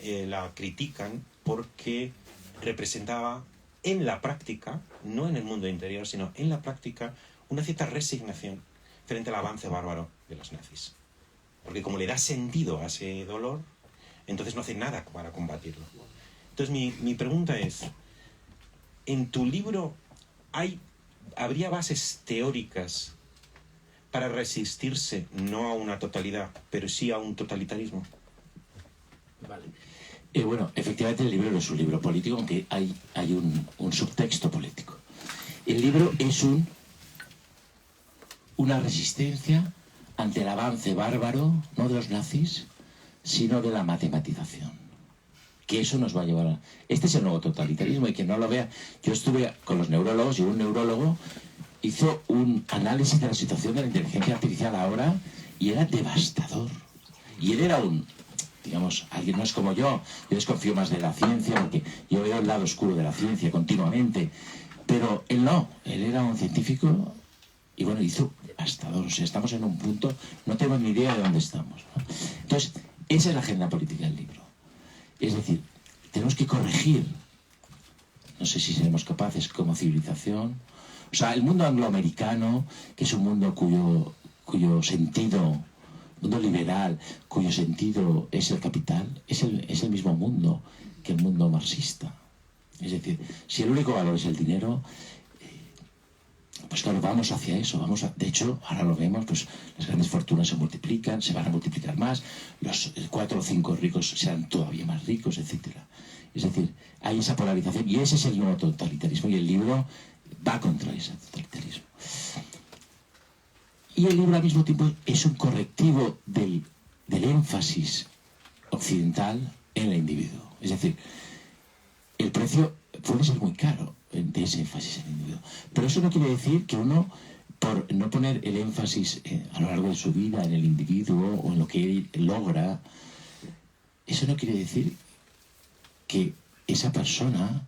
la critican porque representaba en la práctica, no en el mundo interior, sino en la práctica, una cierta resignación frente al avance bárbaro de los nazis. Porque como le da sentido a ese dolor, entonces no hace nada para combatirlo. Entonces mi pregunta es, ¿en tu libro habría bases teóricas para resistirse no a una totalidad, pero sí a un totalitarismo? Vale. Bueno, efectivamente el libro no es un libro político, aunque hay un subtexto político. El libro es una resistencia ante el avance bárbaro, no de los nazis, sino de la matematización. Que eso nos va a llevar a... Este es el nuevo totalitarismo, y quien no lo vea... Yo estuve con los neurólogos y un neurólogo hizo un análisis de la situación de la inteligencia artificial ahora y era devastador. Y él era digamos, alguien no es como yo desconfío más de la ciencia, porque yo veo el lado oscuro de la ciencia continuamente, pero él no, él era un científico y bueno, hizo devastador. O sea, estamos en un punto, no tengo ni idea de dónde estamos, ¿no? Entonces, esa es la agenda política del libro. Es decir, tenemos que corregir, no sé si seremos capaces como civilización, o sea, el mundo angloamericano, que es un mundo cuyo sentido, mundo liberal, cuyo sentido es el capital, es el mismo mundo que el mundo marxista. Es decir, si el único valor es el dinero, pues claro, vamos hacia eso. De hecho, ahora lo vemos, pues las grandes fortunas se multiplican, se van a multiplicar más, los 4 o 5 ricos serán todavía más ricos, etc. Es decir, hay esa polarización y ese es el nuevo totalitarismo, y el libro va contra ese totalitarismo. Y el libro al mismo tiempo es un correctivo del énfasis occidental en el individuo. Es decir, el precio puede ser muy caro de ese énfasis en el individuo. Pero eso no quiere decir que uno, por no poner el énfasis a lo largo de su vida en el individuo o en lo que él logra, eso no quiere decir que esa persona,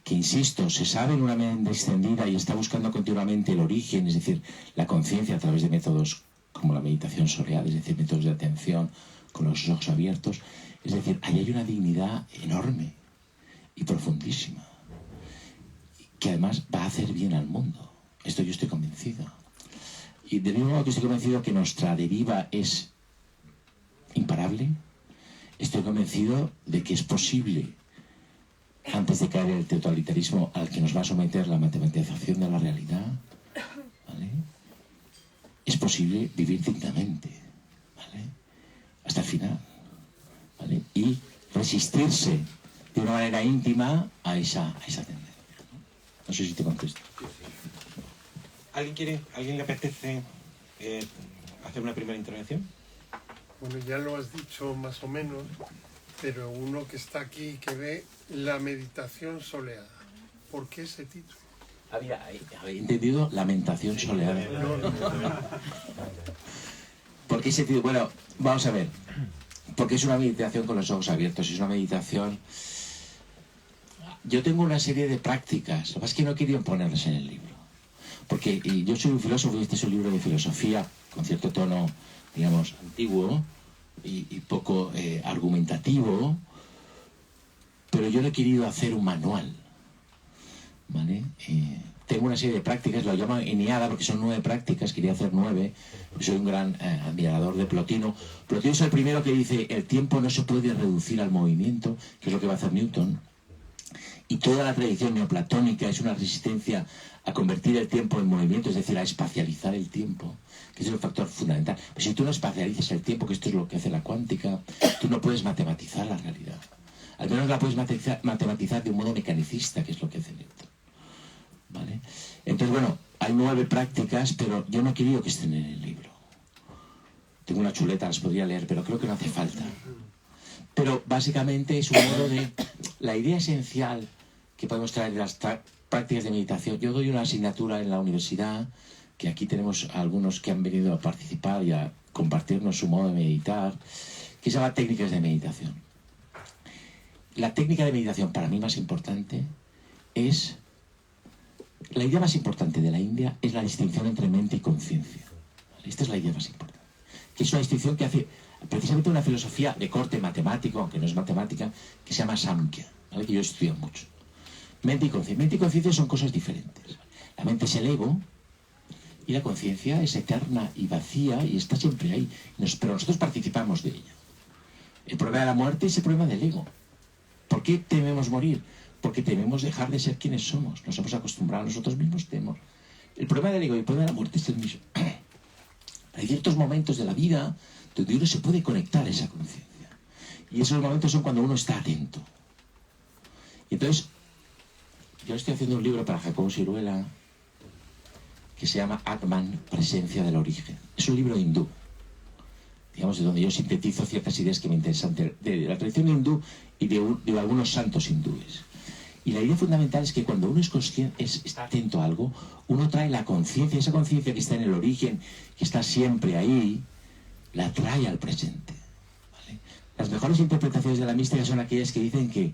que insisto, se sabe en una mente extendida y está buscando continuamente el origen, es decir, la conciencia a través de métodos como la meditación soleada, es decir, métodos de atención con los ojos abiertos, es decir, ahí hay una dignidad enorme y profundísima, que además va a hacer bien al mundo. Esto yo estoy convencido. Y del mismo modo que estoy convencido que nuestra deriva es imparable, estoy convencido de que es posible, antes de caer en el totalitarismo al que nos va a someter la matematización de la realidad, ¿vale?, es posible vivir dignamente, ¿vale?, hasta el final, ¿vale?, y resistirse de una manera íntima a esa tendencia. No sé si te contesto. ¿Alguien le apetece hacer una primera intervención? Bueno, ya lo has dicho más o menos, pero uno que está aquí y que ve la meditación soleada, ¿por qué ese título? Había entendido lamentación soleada. ¿Por qué ese título? Bueno, vamos a ver. Porque es una meditación con los ojos abiertos, es una meditación... Yo tengo una serie de prácticas, lo que pasa es que no he querido ponerlas en el libro. Porque yo soy un filósofo y este es un libro de filosofía con cierto tono, digamos, antiguo y poco argumentativo, pero yo no he querido hacer un manual, ¿vale? tengo una serie de prácticas, lo llamo Eniada porque son 9 prácticas, quería hacer 9. Soy un gran admirador de Plotino. Plotino es el primero que dice: el tiempo no se puede reducir al movimiento, que es lo que va a hacer Newton. Y toda la tradición neoplatónica es una resistencia a convertir el tiempo en movimiento, es decir, a espacializar el tiempo, que es el factor fundamental. Pero si tú no espacializas el tiempo, que esto es lo que hace la cuántica, tú no puedes matematizar la realidad. Al menos la puedes matematizar de un modo mecanicista, que es lo que hace Newton. ¿Vale? Entonces, bueno, hay 9 prácticas, pero yo no he querido que estén en el libro. Tengo una chuleta, las podría leer, pero creo que no hace falta. Pero básicamente es un modo de... La idea esencial que podemos traer de las prácticas de meditación. Yo doy una asignatura en la universidad, que aquí tenemos a algunos que han venido a participar y a compartirnos su modo de meditar, que se llama técnicas de meditación. La técnica de meditación para mí más importante es... La idea más importante de la India es la distinción entre mente y conciencia. Esta es la idea más importante. Que es una distinción que hace precisamente una filosofía de corte matemático, aunque no es matemática, que se llama Samkhya, ¿vale? Que yo estudio mucho. Mente y conciencia. Mente y conciencia son cosas diferentes. La mente es el ego y la conciencia es eterna y vacía y está siempre ahí. Pero nosotros participamos de ella. El problema de la muerte es el problema del ego. ¿Por qué tememos morir? Porque tememos dejar de ser quienes somos. Nos hemos acostumbrado a nosotros mismos, tememos. El problema del ego y el problema de la muerte es el mismo. Hay ciertos momentos de la vida donde uno se puede conectar a esa conciencia. Y esos momentos son cuando uno está atento. Y entonces, yo estoy haciendo un libro para Jacobo Siruela que se llama Atman, Presencia del Origen. Es un libro hindú, digamos, de donde yo sintetizo ciertas ideas que me interesan de la tradición hindú y de algunos santos hindúes. Y la idea fundamental es que cuando uno es consciente, está atento a algo, uno trae la conciencia, esa conciencia que está en el origen, que está siempre ahí, la trae al presente. ¿Vale? Las mejores interpretaciones de la mística son aquellas que dicen que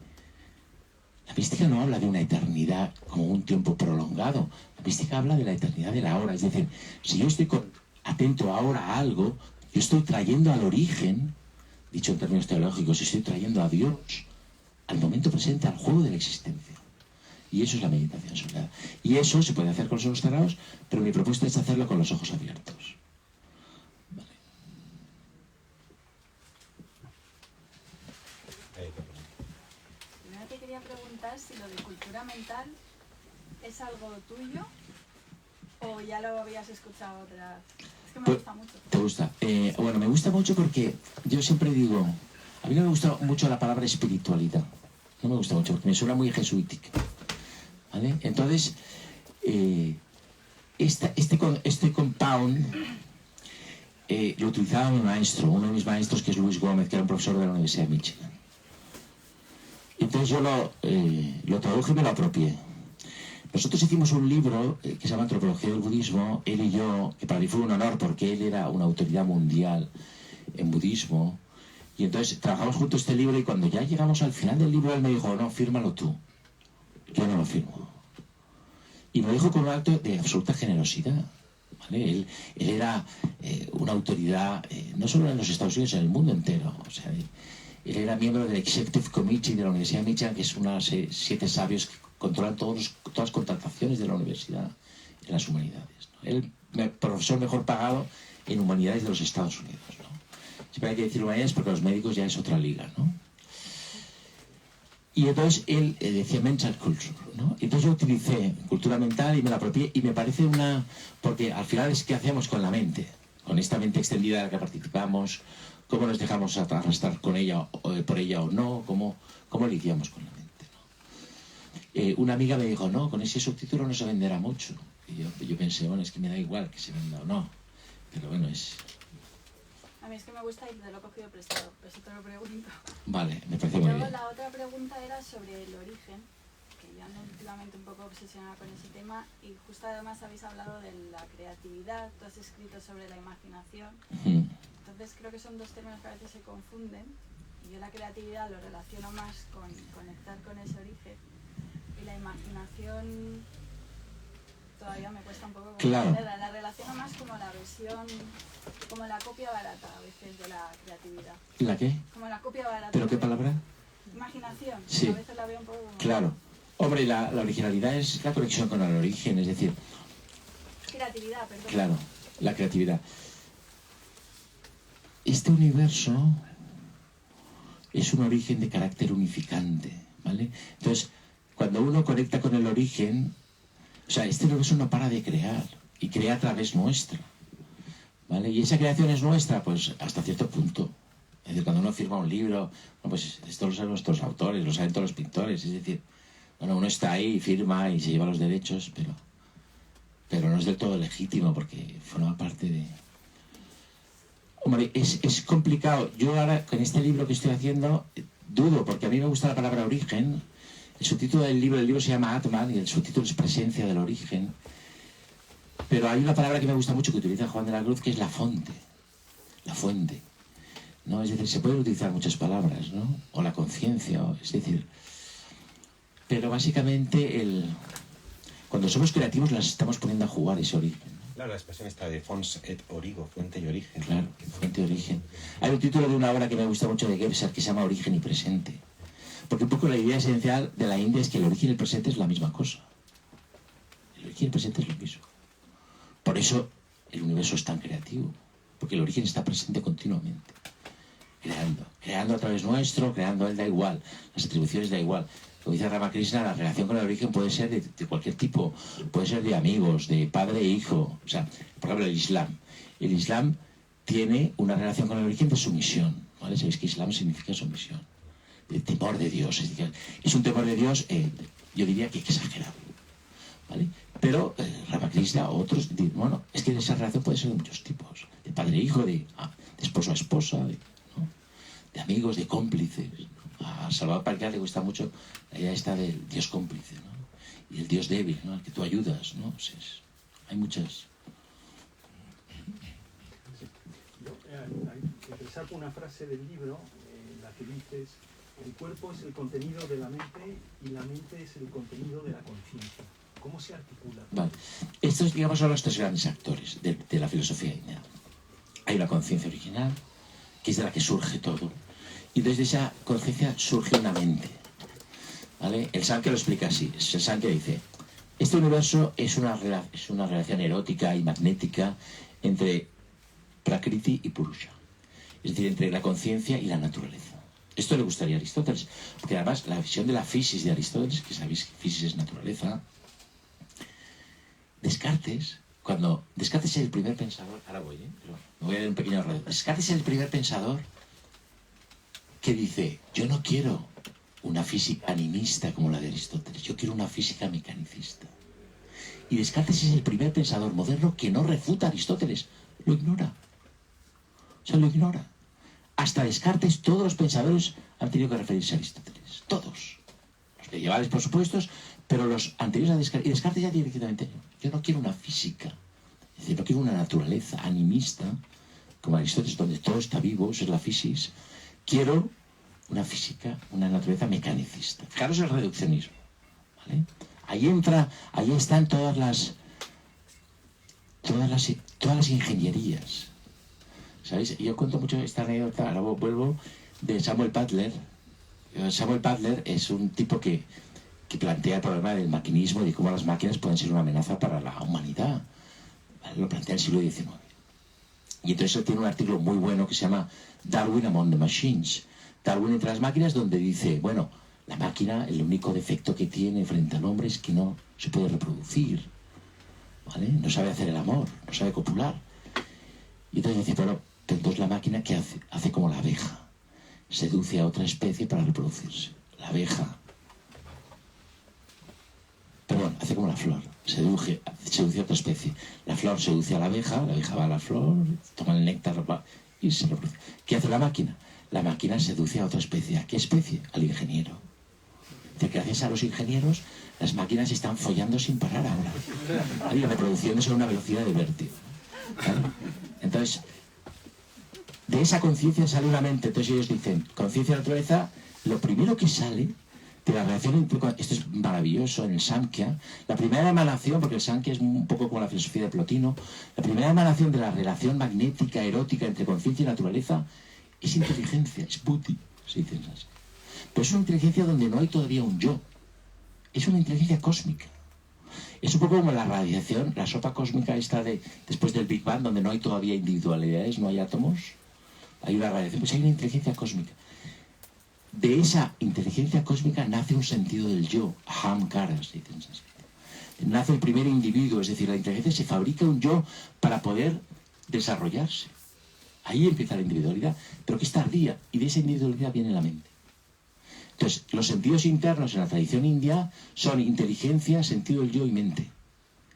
la mística no habla de una eternidad como un tiempo prolongado. La mística habla de la eternidad de la hora. Es decir, si yo estoy atento ahora a algo, yo estoy trayendo al origen, dicho en términos teológicos, estoy trayendo a Dios al momento presente, al juego de la existencia. Y eso es la meditación soleada. Y eso se puede hacer con los ojos cerrados, pero mi propuesta es hacerlo con los ojos abiertos. Vale. Primero te quería preguntar si lo de cultura mental es algo tuyo o ya lo habías escuchado otras. Es que me gusta mucho. ¿Te gusta? Bueno, me gusta mucho porque yo siempre digo, a mí no me gusta mucho la palabra espiritualidad. No me gusta mucho porque me suena muy jesuítica. ¿Vale? Entonces, este compound lo utilizaba mi maestro, uno de mis maestros, que es Luis Gómez, que era un profesor de la Universidad de Michigan. Entonces yo lo traduje y me lo apropié. Nosotros hicimos un libro que se llama Antropología del Budismo, él y yo, que para mí fue un honor porque él era una autoridad mundial en budismo. Y entonces trabajamos juntos este libro y cuando ya llegamos al final del libro él me dijo, no, fírmalo tú. Yo no lo firmo. Y me lo dijo con un acto de absoluta generosidad. ¿Vale? Él era una autoridad, no solo en los Estados Unidos, en el mundo entero. O sea, él era miembro del Executive Committee de la Universidad de Michigan, que es unas 7 sabios que controlan todas las contrataciones de la universidad en las humanidades, ¿no? Él, profesor mejor pagado en humanidades de los Estados Unidos, ¿no? Siempre hay que decir humanidades porque los médicos ya es otra liga, ¿no? Y entonces él decía mental culture, ¿no? Y entonces yo utilicé cultura mental y me la apropié y me parece porque al final es qué hacemos con la mente, con esta mente extendida en la que participamos, cómo nos dejamos arrastrar con ella, por ella o no, cómo lidiamos con la mente, ¿no? Una amiga me dijo, no, con ese subtítulo no se venderá mucho. Y yo pensé, bueno, es que me da igual que se venda o no, pero bueno, es... A mí es que me gusta y te lo he cogido prestado, por eso te lo pregunto. Vale, me parece muy Luego bien. la otra pregunta era sobre el origen, que yo ando últimamente un poco obsesionada con ese tema y justo además habéis hablado de la creatividad, tú has escrito sobre la imaginación, entonces creo que son dos términos que a veces se confunden y yo la creatividad lo relaciono más con conectar con ese origen y la imaginación todavía me cuesta un poco comprenderla. La relaciono más como la versión, como la copia barata a veces de la creatividad. ¿La qué? Como la copia barata. ¿Pero qué palabra? Imaginación. Sí. A veces la veo un poco como... Claro. Hombre, la originalidad es la conexión con el origen, es decir... Creatividad, perdón. Claro, la creatividad. Este universo es un origen de carácter unificante, ¿vale? Entonces, cuando uno conecta con el origen, o sea, este universo no para de crear, y crea a través nuestro, ¿vale? Y esa creación es nuestra, pues, hasta cierto punto. Es decir, cuando uno firma un libro, bueno, pues esto lo saben nuestros autores, lo saben todos los pintores, es decir, bueno, uno está ahí, firma y se lleva los derechos, pero no es del todo legítimo porque forma parte de... Hombre, es complicado. Yo ahora, con este libro que estoy haciendo, dudo, porque a mí me gusta la palabra origen. El subtítulo del libro se llama Atman y el subtítulo es Presencia del Origen. Pero hay una palabra que me gusta mucho que utiliza Juan de la Cruz, que es la fonte. La fuente, ¿no? Es decir, se pueden utilizar muchas palabras, ¿no? O la conciencia, es decir... Pero básicamente, cuando somos creativos, las estamos poniendo a jugar ese origen. Claro, la expresión está de fons et origo, fuente y origen. Claro, fuente y origen. Hay un título de una obra que me gusta mucho de Gebser que se llama Origen y Presente. Porque un poco la idea esencial de la India es que el origen y el presente es la misma cosa. El origen y el presente es lo mismo. Por eso el universo es tan creativo. Porque el origen está presente continuamente. Creando a través nuestro, creando él, da igual. Las atribuciones da igual. Como dice Ramakrishna, la relación con el origen puede ser de cualquier tipo, puede ser de amigos, de padre e hijo. O sea, por ejemplo, el Islam. El Islam tiene una relación con el origen de sumisión, ¿vale? Sabéis que Islam significa sumisión, de temor de Dios. Es un temor de Dios, yo diría que exagerado, ¿vale? Pero Ramakrishna, otros, bueno, es que esa relación puede ser de muchos tipos, de padre e hijo, de esposo a esposa, ¿no? De amigos, de cómplices. A Salvador Pallà le gusta mucho la idea esta del Dios cómplice, ¿no? Y el Dios débil, ¿no? Al que tú ayudas, ¿no? Hay muchas... Te saco una frase del libro en la que dices: el cuerpo es el contenido de la mente y la mente es el contenido de la conciencia. ¿Cómo se articula? Vale. Estos, digamos, son los tres grandes actores de la filosofía india. Hay una conciencia original, que es de la que surge todo. Y desde esa conciencia surge una mente, ¿vale? El Sankhya lo explica así. El Sankhya dice: este universo es una relación erótica y magnética entre Prakriti y Purusha. Es decir, entre la conciencia y la naturaleza. Esto le gustaría a Aristóteles, porque además la visión de la fisis de Aristóteles, que sabéis que fisis es naturaleza, Descartes es el primer pensador, ahora voy, pero me voy a dar un pequeño radio. Descartes es el primer pensador que dice: yo no quiero una física animista como la de Aristóteles, yo quiero una física mecanicista. Y Descartes es el primer pensador moderno que no refuta a Aristóteles, lo ignora. O sea, lo ignora. Hasta Descartes todos los pensadores han tenido que referirse a Aristóteles, todos. Los medievales, por supuesto, pero los anteriores a Descartes. Y Descartes ya dice directamente: yo no quiero una física, es decir, no quiero una naturaleza animista como Aristóteles, donde todo está vivo, eso es la fisis. Quiero una física, una naturaleza mecanicista. Fijaros el reduccionismo, ¿vale? Ahí están todas las ingenierías, ¿sabéis? Yo cuento mucho esta anécdota, ahora vuelvo, de Samuel Butler. Samuel Butler es un tipo que plantea el problema del maquinismo y de cómo las máquinas pueden ser una amenaza para la humanidad, ¿vale? Lo plantea en el siglo XIX. Y entonces él tiene un artículo muy bueno que se llama Darwin Among the Machines. Darwin entre las máquinas, donde dice: bueno, la máquina, el único defecto que tiene frente al hombre es que no se puede reproducir, ¿vale? No sabe hacer el amor, no sabe copular. Y entonces dice: pero entonces la máquina, ¿qué hace? Hace como la abeja, seduce a otra especie para reproducirse. La abeja, perdón, hace como la flor, seduce a otra especie. La flor seduce a la abeja va a la flor, toma el néctar y se reproduce. ¿Qué hace la máquina? La máquina seduce a otra especie. ¿A qué especie? Al ingeniero. De que gracias a los ingenieros las máquinas están follando sin parar ahora, y reproduciéndose a una velocidad de vértigo, ¿vale? Entonces, de esa conciencia sale una mente. Entonces ellos dicen: conciencia y naturaleza, lo primero que sale de la relación entre... Esto es maravilloso en el Samkhya. La primera emanación, porque el Samkhya es un poco como la filosofía de Plotino, la primera emanación de la relación magnética, erótica entre conciencia y naturaleza es inteligencia, es buddhi, se dice así. Pero es una inteligencia donde no hay todavía un yo. es una inteligencia cósmica. Es un poco como la radiación, la sopa cósmica esta de después del Big Bang, donde no hay todavía individualidades, no hay átomos, hay una radiación, pues hay una inteligencia cósmica. De esa inteligencia cósmica nace un sentido del yo, ahamkara, se dice en sánscrito. Nace el primer individuo, es decir, la inteligencia se fabrica un yo para poder desarrollarse. Ahí empieza la individualidad, pero que es tardía, y de esa individualidad viene la mente. Entonces, los sentidos internos en la tradición india son inteligencia, sentido del yo y mente.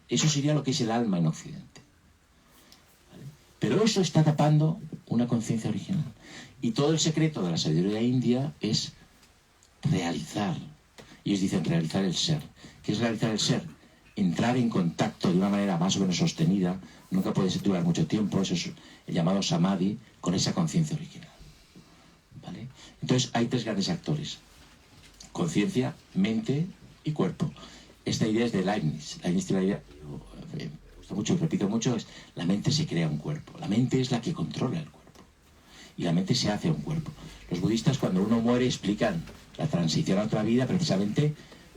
Eso sería lo que es el alma en Occidente. ¿Vale? Pero eso está tapando una conciencia original. Y todo el secreto de la sabiduría india es realizar. Ellos dicen realizar el ser. ¿Qué es realizar el ser? Entrar en contacto de una manera más o menos sostenida, nunca puede durar mucho tiempo, eso es el llamado samadhi, con esa conciencia original. ¿Vale? Entonces hay tres grandes actores: conciencia, mente y cuerpo. Esta idea es de Leibniz. Leibniz tiene la idea, me gusta mucho y repito mucho, es la mente se crea un cuerpo. La mente es la que controla el cuerpo. Y la mente se hace un cuerpo. Los budistas, cuando uno muere, explican la transición a otra vida precisamente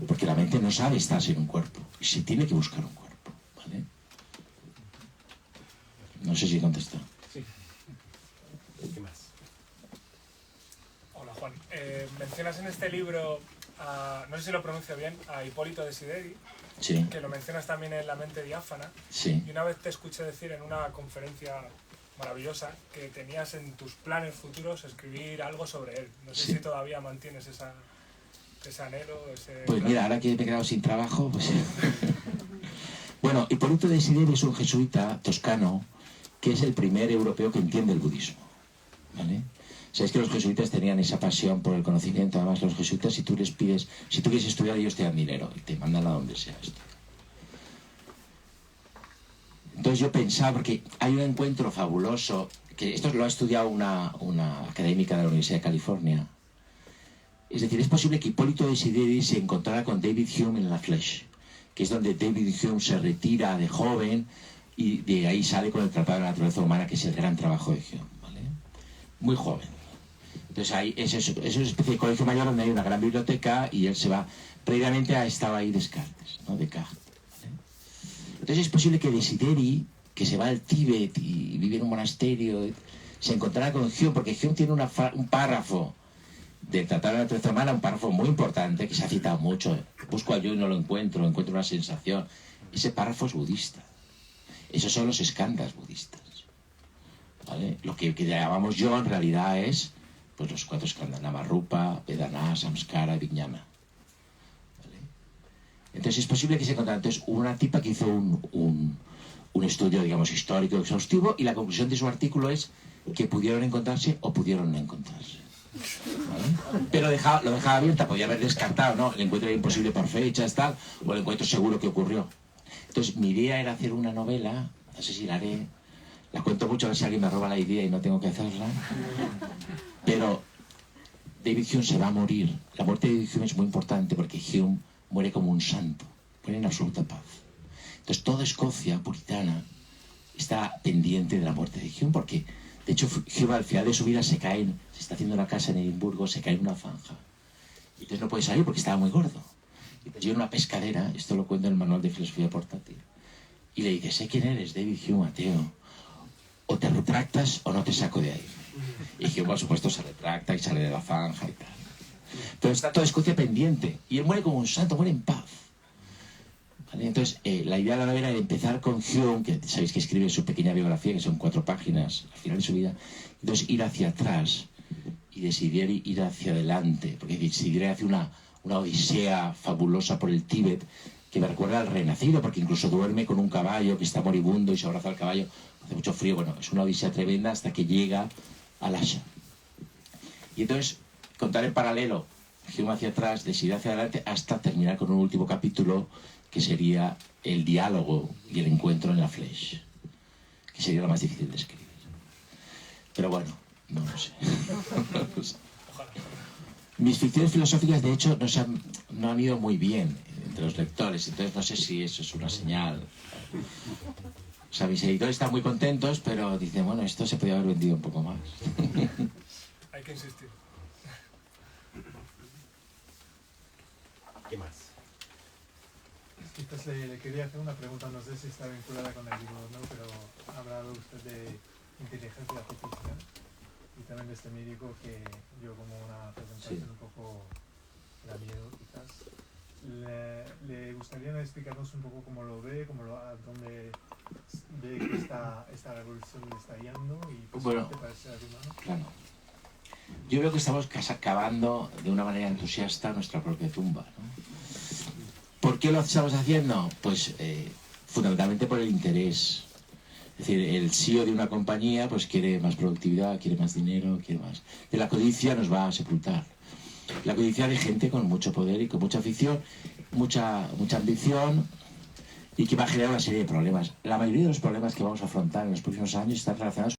porque la mente no sabe estar sin un cuerpo y se tiene que buscar un cuerpo, ¿vale? No sé si he contestado. Sí. ¿Qué más? Hola Juan, mencionas en este libro, no sé si lo pronuncio bien, a Hipólito Desideri, Sí, que lo mencionas también en La mente diáfana, sí. y una vez te escuché decir en una conferencia maravillosa que tenías en tus planes futuros escribir algo sobre él. No sé Sí. si todavía mantienes ese anhelo, ese Pues plan. mira, ahora que me he quedado sin trabajo, pues... Bueno, Hipólito Desideri es un jesuita toscano que es el primer europeo que entiende el budismo, ¿vale? Sabéis que los jesuitas tenían esa pasión por el conocimiento. Además, los jesuitas, si tú les pides, si tú quieres estudiar, ellos te dan dinero y te mandan a donde sea esto. Entonces yo pensaba, porque hay un encuentro fabuloso, que esto lo ha estudiado una académica de la Universidad de California. Es decir, es posible que Hipólito Desideri se encontrara con David Hume en la Flesh, que es donde David Hume se retira de joven y de ahí sale con el Tratado de la Naturaleza Humana, que es el gran trabajo de Hume, ¿vale? Muy joven. Entonces ahí es una especie de colegio mayor donde hay una gran biblioteca y él se va. Previamente estaba ahí Descartes, ¿no? Descartes, ¿vale? Entonces es posible que Desideri, que se va al Tíbet y vive en un monasterio, se encontrara con Hume, porque Hume tiene un párrafo del Tratado de la Naturaleza Humana, un párrafo muy importante que se ha citado mucho. Busco a yo y no lo encuentro una sensación. Ese párrafo es budista. Esos son los skandhas budistas, ¿vale? Lo que llamamos yo en realidad es pues los 4 skandhas: Namarupa, Vedana, Samskara y Vijnana, ¿vale? Entonces es posible que se encontrara. Entonces hubo una tipa que hizo un estudio, digamos, histórico exhaustivo, y la conclusión de su artículo es que pudieron encontrarse o pudieron no encontrarse, ¿vale? Pero lo dejaba abierta, podía haber descartado, ¿no? El encuentro era imposible por fechas, tal, o el encuentro seguro que ocurrió. Entonces mi idea era hacer una novela, no sé si la haré, la cuento mucho a ver si alguien me roba la idea y no tengo que hacerla, pero David Hume se va a morir. La muerte de David Hume es muy importante porque Hume muere como un santo, muere en absoluta paz. Entonces toda Escocia puritana está pendiente de la muerte de Hume, porque de hecho Hume al final de su vida se está haciendo una casa en Edimburgo, se cae en una zanja y entonces no puede salir porque estaba muy gordo. Y yo en una pescadera, esto lo cuento en el manual de filosofía portátil, y le dice: sé quién eres, David Hume, ateo, o te retractas o no te saco de ahí. Y Hume, por supuesto, se retracta y sale de la zanja y tal. Pero está toda Escocia pendiente y él muere como un santo, muere en paz, ¿vale? Entonces la idea de la novela era empezar con Hume, que sabéis que escribe su pequeña biografía, que son 4 páginas al final de su vida, entonces ir hacia atrás y decidir ir hacia adelante, porque Desideri hace una odisea fabulosa por el Tíbet que me recuerda al Renacido, porque incluso duerme con un caballo que está moribundo y se abraza al caballo, hace mucho frío. Bueno, es una odisea tremenda hasta que llega a Lhasa. Y entonces contar en paralelo Hume hacia atrás, Desideri hacia adelante, hasta terminar con un último capítulo que sería el diálogo y el encuentro en la Flesh, que sería lo más difícil de escribir. Pero bueno, no lo sé. Mis ficciones filosóficas, de hecho, no han ido muy bien entre los lectores, entonces no sé si eso es una señal. O sea, mis editores están muy contentos, pero dicen, bueno, esto se podría haber vendido un poco más. Hay que insistir. ¿Qué más? Quizás le quería hacer una pregunta, no sé si está vinculada con el libro o no, pero ha hablado usted de inteligencia artificial y también de este médico que yo como una presentación un poco da miedo quizás. ¿Le gustaría explicarnos un poco cómo lo ve, a dónde ve que esta revolución le está guiando y bueno, para el ser humano? Claro. Yo veo que estamos cavando de una manera entusiasta nuestra propia tumba, ¿no? ¿Por qué lo estamos haciendo? Pues fundamentalmente por el interés. Es decir, el CEO de una compañía pues quiere más productividad, quiere más dinero, quiere más. Y la codicia nos va a sepultar. La codicia de gente con mucho poder y con mucha afición, mucha ambición y que va a generar una serie de problemas. La mayoría de los problemas que vamos a afrontar en los próximos años están relacionados